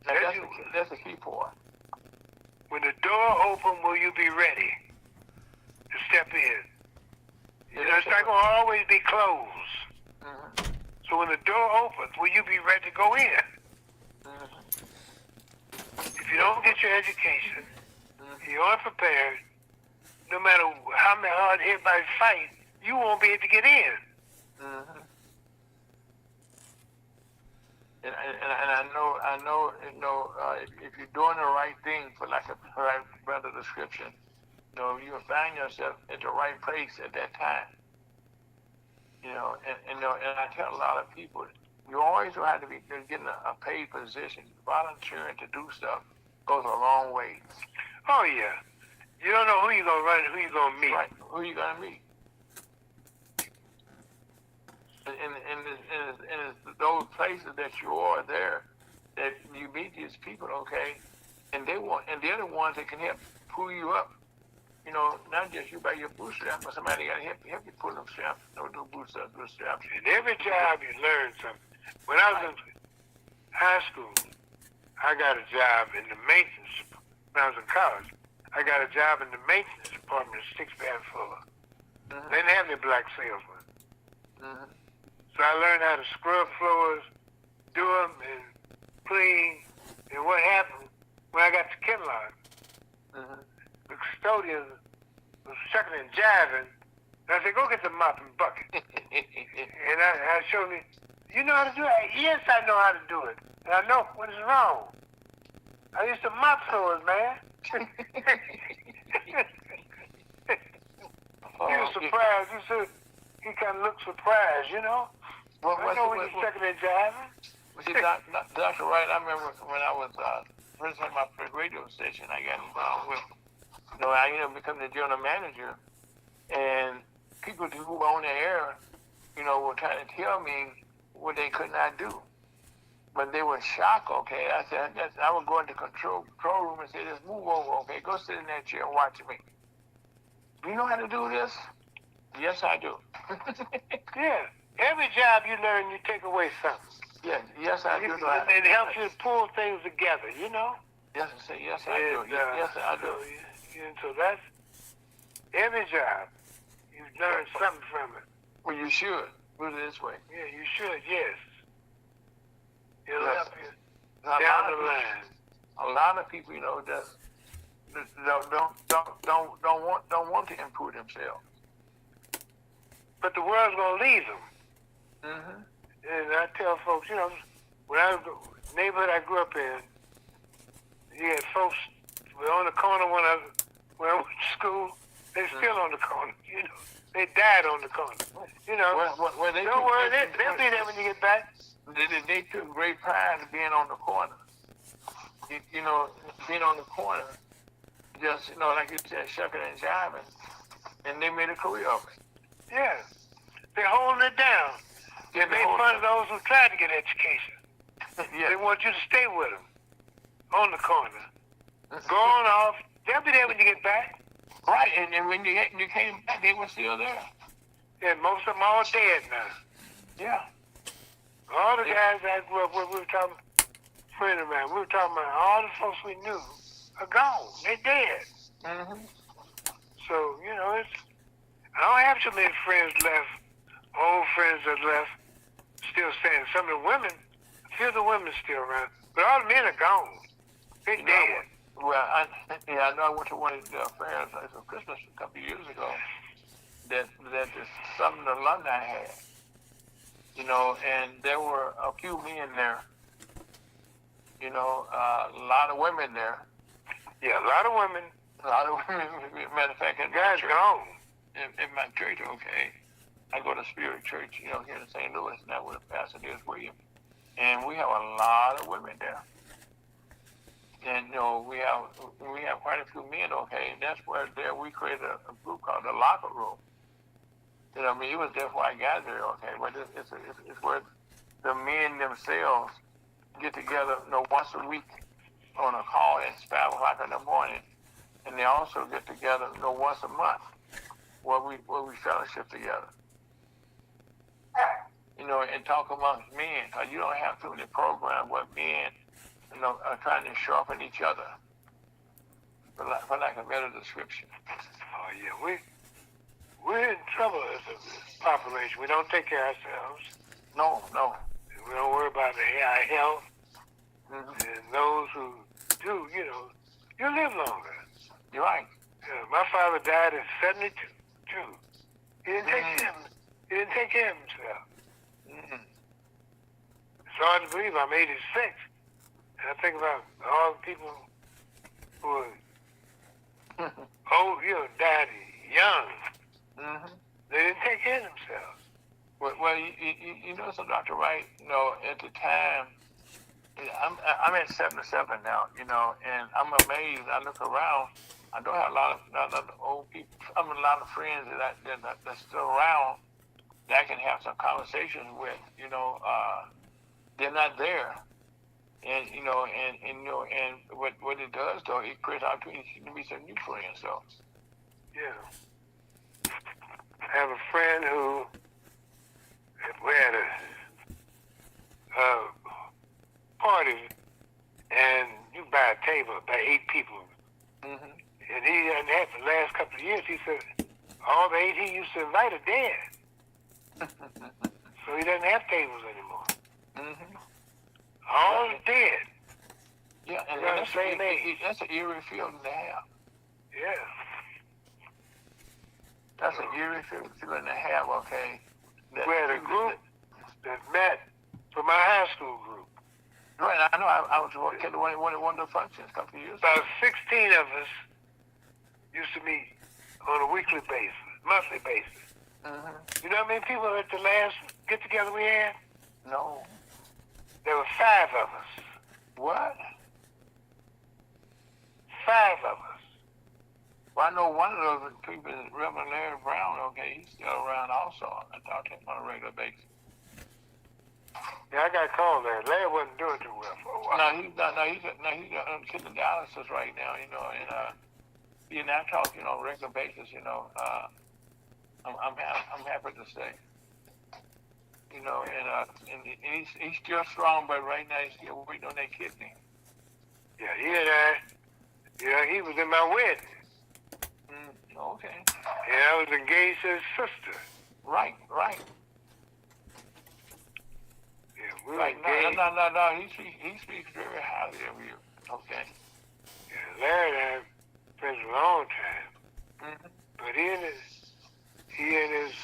That's the key part. When the door open, will you be ready to step in? You know, it's not going to always be closed. So when the door opens, will you be ready to go in? If you don't get your education, you're unprepared, no matter how hard everybody fight, you won't be able to get in. And I know, if you're doing the right thing, for lack of a right better description, you'll find yourself at the right place at that time. And I tell a lot of people, you always will have to be getting a paid position. Volunteering to do stuff goes a long way. Oh yeah, you don't know who you're gonna run, who you're gonna meet. Right, who you gonna meet. And it's those places that you are there that you meet these people, okay, and they're the ones that can help pull you up. Not just you by your bootstraps, but somebody got to help you pull them straps. Do bootstraps. In every job you learn something. When I was in high school, I got a job in the maintenance. When I was in college, I got a job in the maintenance department, 6-band fuller. They didn't have any black salesmen. So I learned how to scrub floors, do them, and clean. And what happened when I got to Kinlock, the custodian was shucking and jiving. And I said, go get the mop and bucket. And I showed me, you know how to do it? Yes, I know how to do it. And I know what is wrong. I used to mop floors, man. He was surprised. He kind of looked surprised, I know when you're shucking and jiving. See, Dr. Wright, I remember when I was first had my first radio station, I got involved with, I ended up becoming the general manager, and people who were on the air, were trying to tell me what they could not do. But they were shocked, okay? I said, I would go into control room and say, just move over, okay? Go sit in that chair and watch me. Do you know how to do this? Yes, I do. Yeah. Every job you learn, you take away something. Yes, I do. It helps you to pull things together, you know? Yes, I do. Yes, I do. So that's every job. You learn something from it. Well, you should. Put it this way. Yeah, you should, yes. It'll Yes. help you down the line. A lot of people, just don't want to improve themselves. But the world's gonna leave them. Mm-hmm. And I tell folks, when I was the neighborhood I grew up in, you had folks were on the corner when I went to school. They're still on the corner, They died on the corner, Well, don't worry, they'll be there when you get back. They took great pride in being on the corner. Being on the corner, just, like you said, shucking and jiving, and they made a career of it. Yeah, they're holding it down. They made fun of those who tried to get education. They want you to stay with them on the corner. Go on off. They'll be there when you get back. Right, and when you came back, they were still there. Yeah, most of them all dead now. Yeah. All the guys I grew up with, we were talking, friend of mine, we were talking about all the folks we knew are gone. They're dead. Mm-hmm. So, I don't have too many friends left, old friends that left, still staying. Some of the women, a few of the women still around, but all the men are gone. They're dead. Well, I know I went to one of the fairs for Christmas a couple of years ago that some of the alumni had, and there were a few men there, a lot of women there. Yeah, a lot of women. Matter of fact, guys gone. In my church, okay, I go to Spirit Church, here in St. Louis, and that's where the pastor is, William. And we have a lot of women there. And, we have quite a few men, okay, and that's where we created a group called the Locker Room. It was there before I got there, okay, but it's where the men themselves get together, once a week on a call at 5 o'clock in the morning, and they also get together, once a month where we fellowship together. And talk amongst men, because you don't have too many programs where men, are trying to sharpen each other, for lack of a better description. Oh, yeah, we're in trouble as a population. We don't take care of ourselves. No. We don't worry about our health. Mm-hmm. And those who do, you live longer. You're right. My father died at 72. He didn't take care of himself. Mm-hmm. It's hard to believe I'm 86. And I think about all the people who are old, died young. Mm-hmm. They didn't take care of themselves. Well, so Dr. Wright, at the time, I'm at 77 now, and I'm amazed. I look around. I don't have a lot of old people. I have a lot of friends that's still around that I can have some conversations with. They're not there, and what it does though, it creates opportunities to meet some new friends. So, yeah, I have a friend who we had a party, and you buy a table by 8 people. mm-hmm. And he hadn't had for the last couple of years. He said all the 8 he used to invite are dead. So he doesn't have tables anymore. Mm-hmm. All are dead. Yeah, and Around the same age. That's an eerie feeling to have. Yeah. That's an eerie feeling to have, okay. We had a group that met from my high school group. Right, I know. I was at one of the functions a couple of years ago. About 16 of us used to meet on a weekly basis, monthly basis. Mm-hmm. You know how many people at the last get-together we had? No. There were 5 of us. What? 5 of us. Well, I know one of those people is Reverend Larry Brown. Okay, he's still around also. I talk to him on a regular basis. Yeah, I got called there. Larry wasn't doing too well for a while. No, he's on kidney dialysis right now. You know, and he and I talk, you know, on a regular basis. You know, I'm happy to say. You know, and he's still strong, but right now he's still waiting on that kidney. Yeah, he was in my wedding. Okay. And I was engaged to his sister. Right. Yeah, we were Right. engaged. No. He speaks very highly of you. Okay. Yeah, Larry and I have been for a long time. Mm-hmm. But he and his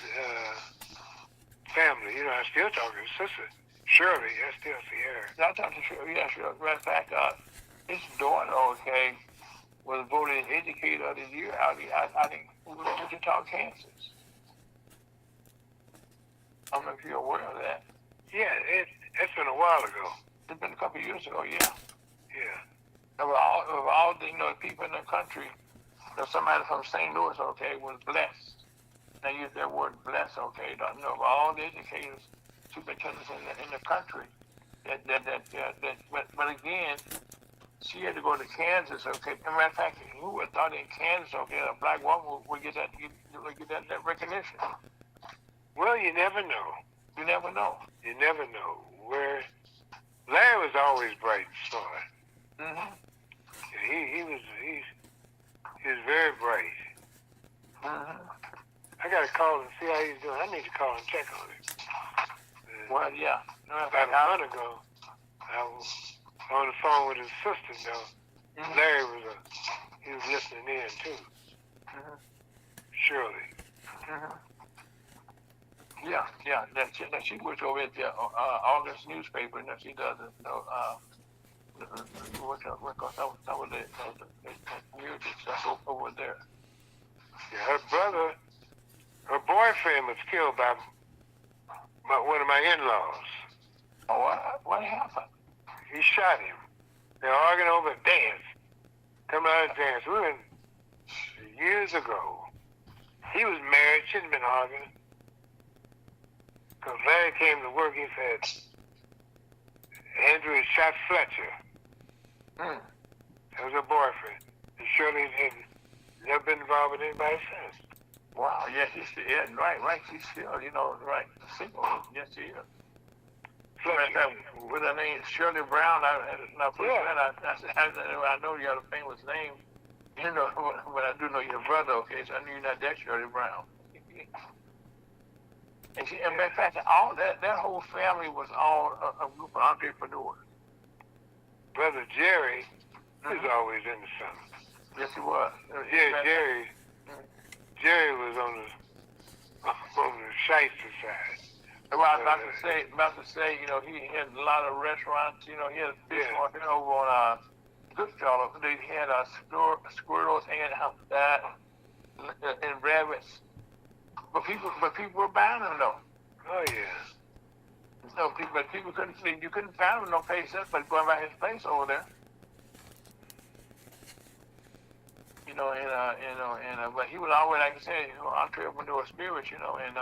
family, you know, I still talk to his sister, Shirley. I still see her. I talked to Shirley. Yeah, sure. Matter of fact, his daughter, okay, was voted Educator of the Year out I think Wichita, Kansas. I don't know if you're aware of that. Yeah, it's been a while ago. It's been a couple of years ago, yeah. Yeah. Of all the, you know, people in the country, there's somebody from St. Louis, okay, was blessed. They use that word blessed, okay. You know, of all the educators, superintendents in the country, but again, she had to go to Kansas, okay. As a matter of fact, who would have thought in Kansas, okay, a black woman would get that recognition? Well, you never know. You never know. You never know. Where Larry was always bright and smart. Mm-hmm. He's very bright. Mm-hmm. I gotta call and see how he's doing. I need to call and check on him. Well, yeah. About a month ago, I was on the phone with his sister. Though Larry he was listening in too. Mm-hmm. Surely. Mm-hmm. Yeah. That she works over at the August newspaper, and she does it. You know, some of the music stuff over there. Yeah, her boyfriend was killed by one of my in-laws. Oh, what happened? He shot him. They were arguing over a dance. Coming out of dance. We were years ago. He was married, shouldn't have been arguing. Because Larry came to work, he said, Andrew had shot Fletcher. That was her boyfriend. And Shirley had never been involved with anybody since. Wow, yes, right. She's still, you know, right, single. Yes, she is. Fletcher. With her name, Shirley Brown, I know you have a famous name, you know, but I do know your brother, okay, so I knew you're not that Shirley Brown. And in fact, all that whole family was all a group of entrepreneurs. Brother Jerry was always into something. Yes, he was. Yeah, Jerry was on the shyster side. Well, I was about to say, you know, he had a lot of restaurants. You know, he had a fish market over on Goodfellow. They had squirrels hanging outside and rabbits. But people were buying them though. Oh yeah. No, people couldn't find him no place else but going by his place over there. You know, but he was always, like I said, you know, entrepreneur spirit, you know, and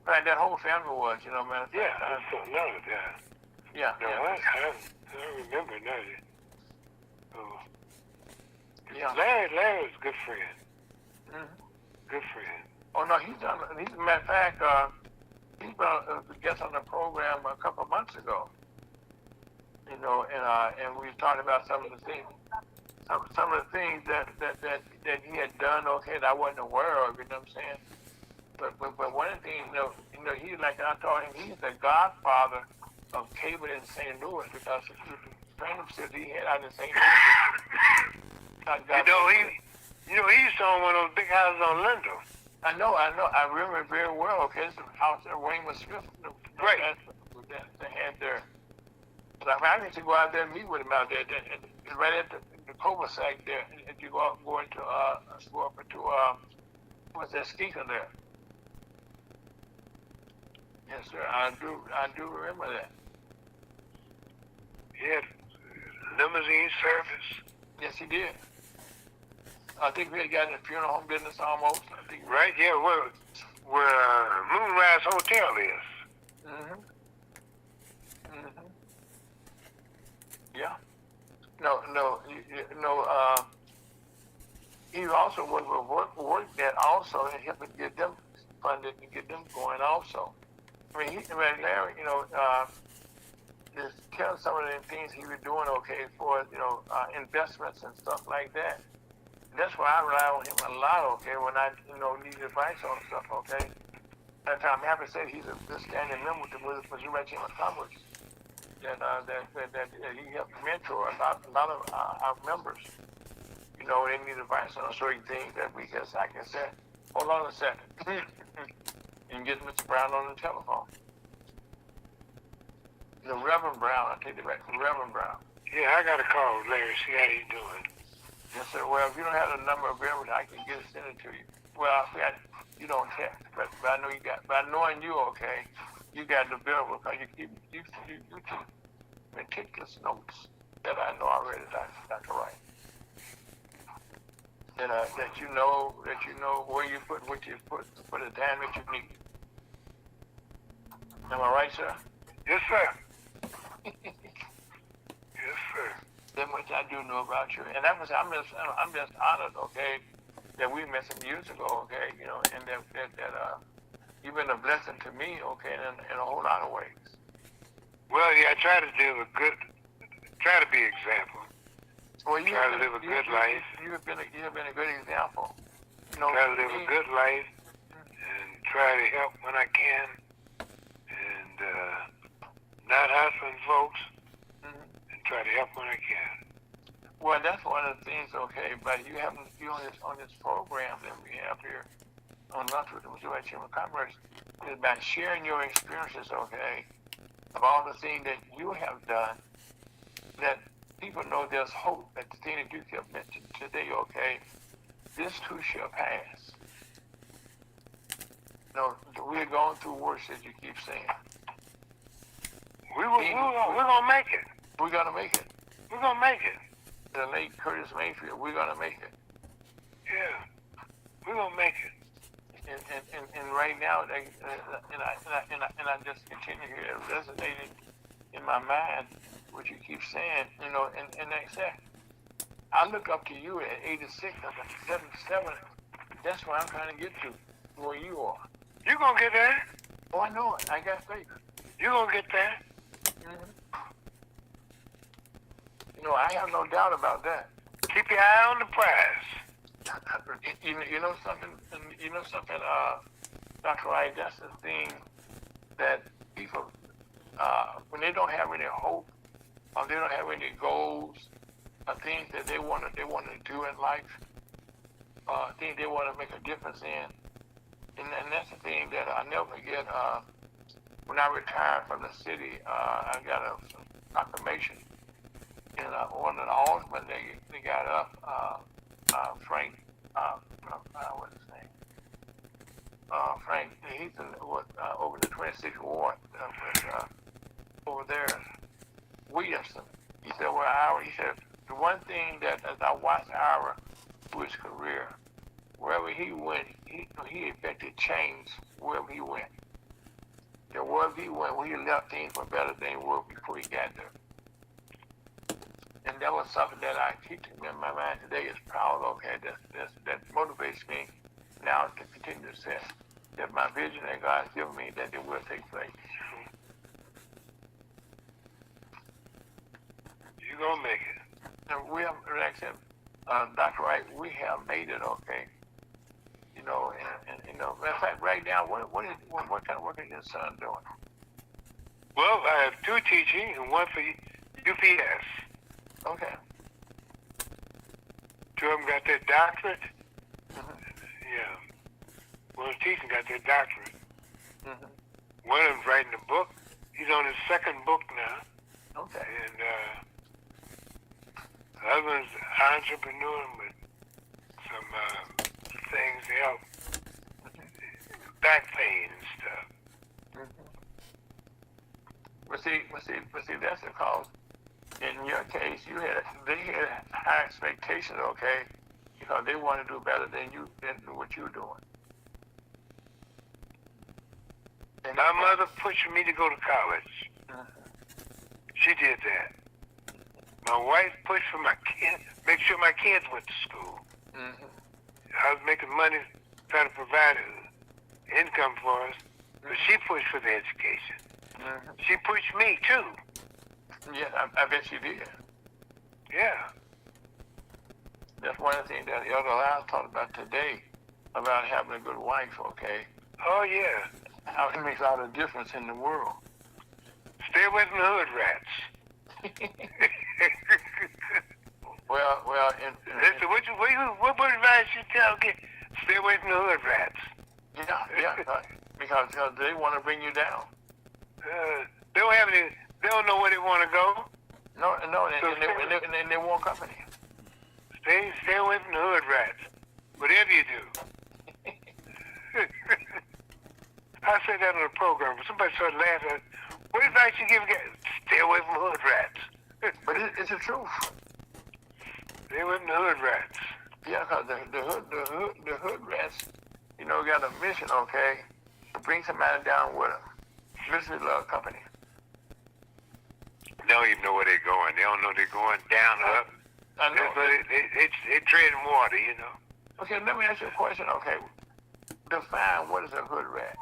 like that whole family was, you know, man. Yeah, I don't know that. Yeah. No, yeah. I remember now. Oh. Yeah. Larry was a good friend. Mm-hmm. Good friend. Oh no, he's a matter of fact, he's been a guest on the program a couple of months ago. You know, and we talked about some of the things that he had done, okay, that I wasn't aware of. You know what I'm saying? But one of the things, you know, he, like I told him, he's the godfather of cable in St. Louis because the friendships he had out in St. Louis. You know, he used to own one of those big houses on Lindell. I know. I remember it very well. Okay, it's the house that Wayman Smith, right? They had there. So I used to go out there and meet with him out there, and right at the cul-de-sac there. And you go into what's that skeeter there? Yes, sir. I do remember that. He had limousine service. Yes, he did. I think we had got in the funeral home business almost. I think. Right, yeah, where Moonrise Hotel is. Mhm. Mhm. Yeah. No. He also work that also and helping get them funded and get them going also. I mean, Larry, just tell some of the things he was doing, okay, for investments and stuff like that. That's why I rely on him a lot, okay, when I need advice on stuff, okay. And I'm happy to say he's a good standing member with the Missouri Chamber of Commerce. That he helped mentor a lot of our members. They need advice on certain things that I can say, hold on a second, and get Mr. Brown on the telephone. The Reverend Brown, I take it back, Reverend Brown. Yeah, I got to call Larry, see how he's doing. Yes, sir. Well, if you don't have the number available, I can send it to you. Well, you don't text, but I know you got. By knowing you, okay, you got the available because you keep meticulous notes that I know already, Dr. Wright. That you know where you put what you put for the time that you need. Am I right, sir? Yes, sir. Yes, sir. That much I do know about you, and I'm just honored, okay, that we met some years ago, okay, and that you've been a blessing to me, okay, in a whole lot of ways. Well, yeah, I try to be an example. Well, you try to live a good life. You have been a good example. Try to live a good life and try to help when I can, and not hustling folks, and try to help when I can. Well, that's one of the things, okay. But you on this program that we have here on Lunch with the Missouri Chamber of Commerce is about sharing your experiences, okay, of all the things that you have done, that people know there's hope that the thing that you have mentioned today, okay, this too shall pass. We're going through worse, as you keep saying. We're gonna make it. We're gonna make it. We're gonna make it. The late Curtis Mayfield, we're gonna make it. Yeah, we're gonna make it. And right now, and I just continue here, it resonated in my mind what you keep saying, and like I said, I look up to you at 86, I'm at 77. That's where I'm trying to get to, where you are. You gonna get there? Oh, I know it. I got faith. You gonna get there? I have no doubt about that. Keep your eye on the prize. You know something, Dr. Wright, that's the thing that people, when they don't have any hope, or they don't have any goals, or things that they want to do in life, things they want to make a difference in, and that's the thing that I'll never forget. When I retired from the city, I got a proclamation, and one of the aldermen they got up, Frank, what's his name? Frank, he's over the 26th Ward, over there, Williamson. He said, he said, the one thing that as I watched Ira through his career, wherever he went, he effected change wherever he went. And wherever he went, he left things for better than they were before he got there. And that was something that I keep in my mind today is proud of, okay, that motivates me now to continue to say that my vision that God's given me, that it will take place. You're going to make it. And we have, like I said, Dr. Wright, we have made it, okay. In fact, right now, what kind of work is your son doing? Well, I have two teaching and one for UPS. Okay. Two of them got their doctorate. Mm-hmm. Yeah. One's teaching got their doctorate. Mm-hmm. One of them's writing a book. He's on his second book now. Okay. And the other one's entrepreneur with some things to help back pain and stuff. Mm-hmm. But see, that's because in your case, they had high expectations, okay, because they want to do better than what you're doing. And My mother pushed me to go to college. She did that. My wife pushed for my kids, make sure my kids went to school. I was making money, trying to provide income for us, but she pushed for the education. She pushed me too. Yeah, I bet she did. Yeah. That's one of the things that the other Lyle talked about today, about having a good wife, okay? Oh yeah. How it makes all the difference in the world. Stay away from the hood rats. Well, Listen, what advice you tell kids? Stay away from the hood rats. yeah, because they want to bring you down. They don't have any. They don't know where they want to go. No, and they want company. Stay away from the hood rats. Whatever you do. I said that on the program, but somebody started laughing. What advice you give? Stay away from hood rats. But it's the truth. Stay away from the hood rats. Yeah, because the hood rats, got a mission, okay, to bring somebody down with them. Misery love company. They don't even know where they're going. They don't know they're going down or up. I know. They treading water, Okay, let me ask you a question, okay. Define what is a hood rat.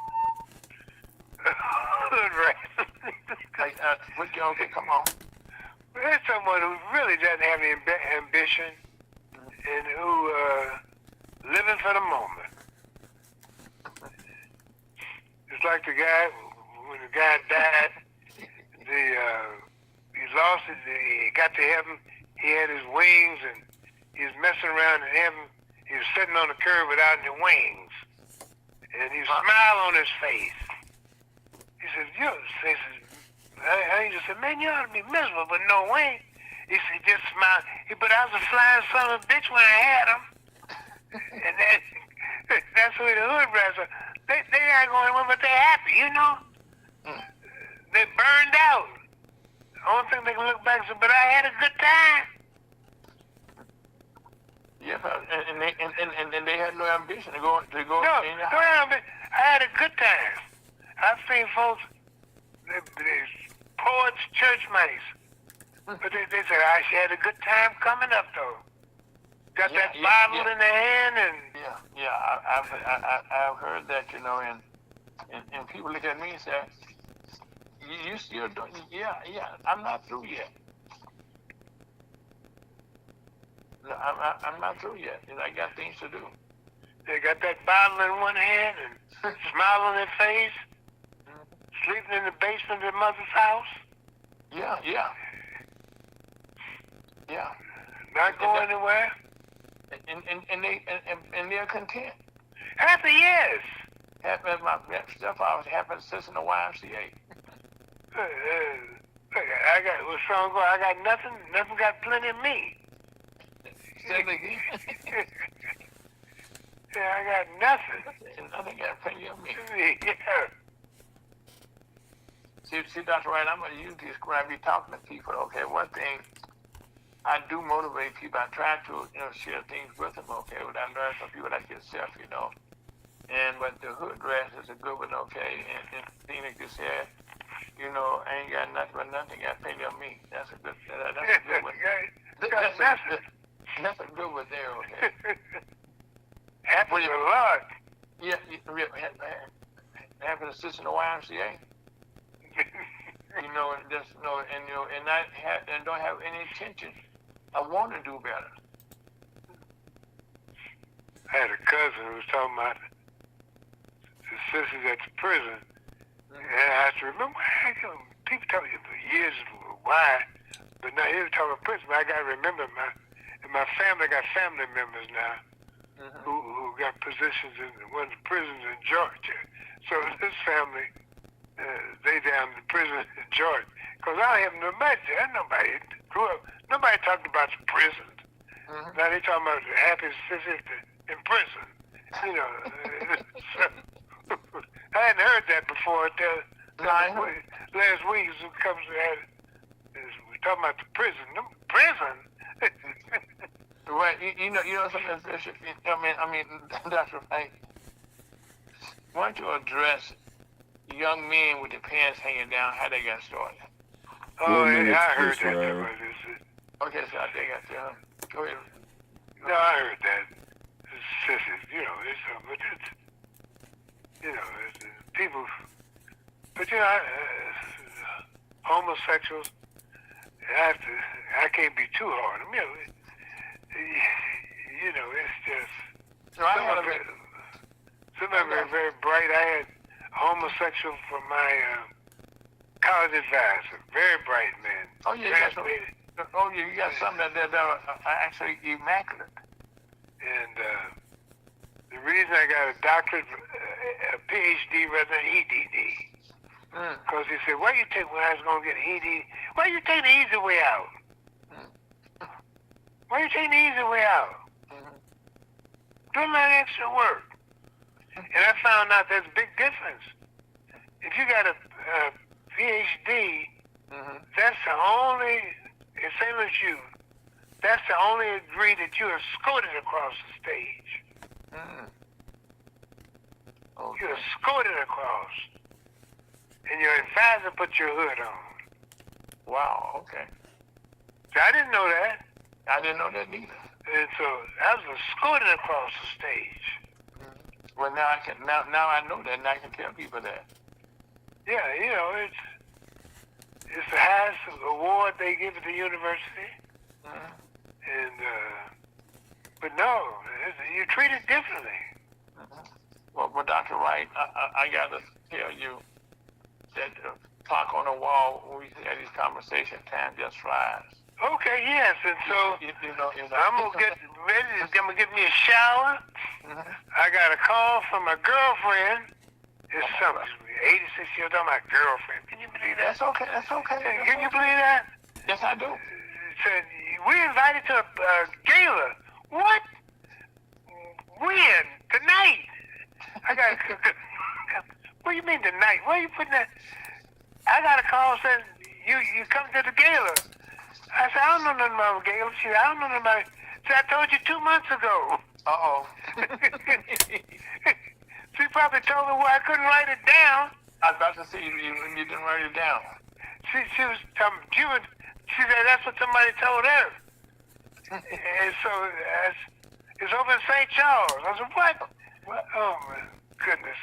Hood rat. Okay, come on. There's someone who really doesn't have any ambition and who living for the moment. It's like the guy, when the guy died, he lost it, he got to heaven, he had his wings and he was messing around in heaven. He was sitting on the curb without any wings. And he smiled on his face. He said, I just said, man, you ought to be miserable with no wings. He said, just smile. But I was a flying son of a bitch when I had him. And that's who the hood rats are. They not going anywhere, but they're happy, They burned out. The only thing they can look back and say, but I had a good time. Yeah, and they had no ambition to go. No, I had a good time. I've seen folks, poets, church mice, but they said I had a good time coming up though. Got that Bible in their hand and. I've heard that, and people look at me and say, you still doing? Yeah, I'm not through yet. No, I'm not through yet. I got things to do. They got that Bible in one hand and smile on their face, sleeping in the basement of their mother's house. Yeah. Not going anywhere. And they're content. Happy, yes. Happy as my stuff. I was happy to sit in the YMCA. I got what's wrong? I got nothing. Nothing got plenty of me. Say it again. Yeah, I got nothing. Nothing got plenty of me. Yeah. See, Dr. Wright, I'm going to use this when I be talking to people. Okay, one thing, I do motivate people. I try to, share things with them. Okay, what I learned from people like yourself, but the hood rats is a good one. Okay, and thing like you said, I ain't got nothing but nothing got plenty of me. That's a good one. That's a good one there. Okay. Happy a lot. Yeah, having a sister in the YMCA. And don't have any intention. I want to do better. I had a cousin who was talking about the sisters at the prison, and I have to remember. People tell me for years why, but now he was talking about prison. But I got to remember in my family, I got family members now who got positions in one of the prisons in Georgia. So this family. They down in prison in Georgia. Because I have no imagine, nobody grew up, nobody talked about the prisons. Now they talking about the happy sisters in prison. So, I hadn't heard that before until last week. We talking about the prison. Prison? Right, you know something, Bishop. I mean, Dr. Wright, why don't you address young men with their pants hanging down, how they got started? Oh, 4 minutes I per heard that. hour. Okay, so I think I tell him. Go ahead. No, I heard that. It's sissies, but it's, it's, people, but homosexuals, I can't be too hard. I mean, it's just, So I some had of a it are very bright. I had a homosexual from my college advisor, very bright man. Oh yeah, you got some that are actually immaculate. And the reason I got a doctorate, a PhD rather than EDD, because he said, "Why you take when I was gonna get an EDD? Why you take the easy way out? Why you take the easy way out? Do a lot of extra work." And I found out there's a big difference. If you got a PhD, that's the only, in St. Louis U, that's the only degree that you are escorted across the stage. Okay. You're escorted across. And your advisor put your hood on. Wow. Okay. So I didn't know that. I didn't know that neither. And so I was escorted across the stage. Well, now I can. Now I know that, and I can tell people that. Yeah, it's the highest award they give at the university. And but no, you treat it differently. Well, Dr. Wright, I got to tell you that clock on the wall when we had these conversations, time just flies. Okay, yes, and so I'm gonna get ready. I'm gonna get me a shower. I got a call from my girlfriend. It's something. 86 years old, my girlfriend. Can you believe that? That's okay. That's okay. Can you believe that? Yes, I do. Said we invited to a gala. What? When? Tonight? I got. What do you mean tonight? Why are you putting that? I got a call saying you come to the gala. I said, I don't know nothing about gala. She said, I don't know nothing about it. She said, I told you 2 months ago. Uh-oh. She probably told her why I couldn't write it down. I was about to say you didn't write it down. She was she said that's what somebody told her. And so it's over in St. Charles. I said, what? Oh my goodness.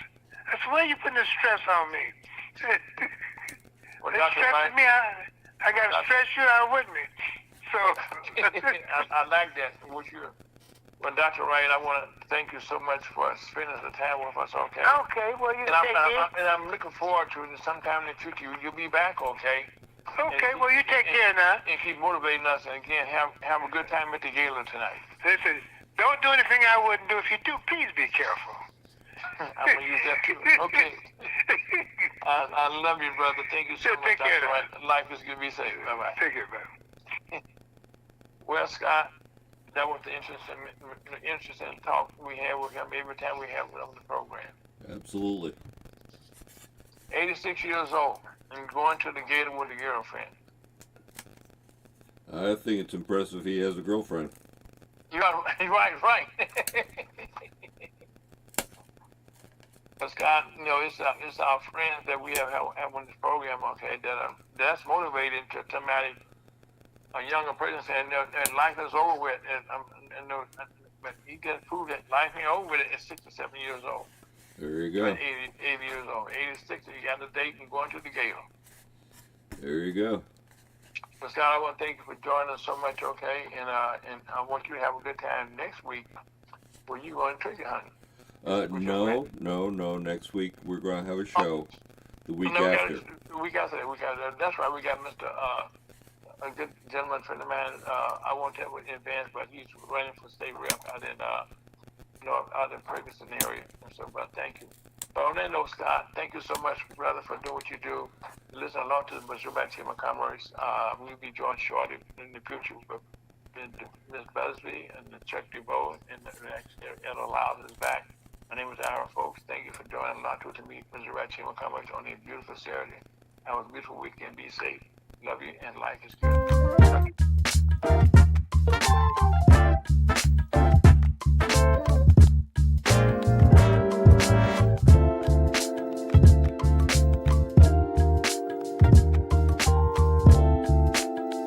I said, why are you putting this stress on me? Well, It's stressing me out. I got to stress you out with me. So I like that. Well, Dr. Wright, I want to thank you so much for spending the time with us, okay? okay, well you take care. And I'm looking forward to it. Sometime in the future, you'll be back, okay? Okay, well you take care now. And keep motivating us. And again, have a good time at the gala tonight. Listen, don't do anything I wouldn't do. If you do, please be careful. I'm going to use that too. Okay. I love you, brother. Thank you so much, Take care Dr. now. Wright. Life is going to be safe. Bye-bye. Take care, man. Well, Scott, that was the interesting talk we had with him every time we have him on the program. Absolutely. 86 years old and going to the gala with a girlfriend. I think it's impressive he has a girlfriend. Right. But Scott, it's our friends that we have on this program, okay, that's motivated to somebody, a younger person saying that life is over with, but he can prove that life ain't over with at 67 years old. There you go. 80 years old, 86, you got a date and going to the gala. There you go. But Scott, I want to thank you for joining us so much, okay, and I want you to have a good time next week. Where you going turkey hunting? No. Next week we're going to have a show. The week after. That's right. We got Mr. A good gentleman friend of mine. I won't tell you in advance, but he's running for state rep out in Ferguson area. And so, but thank you. But on that note, Scott, thank you so much, brother, for doing what you do. Listen a lot to the Missouri Chamber of Commerce. We'll be joined shortly in the future with Ms. Busby and Chuck DeVoe and Ella Lyles is back. My name is Ira, folks. Thank you for joining Lotto to meet Missouri Chamber of Commerce on a beautiful Saturday. Have a beautiful weekend. Be safe. Love you, and life is good.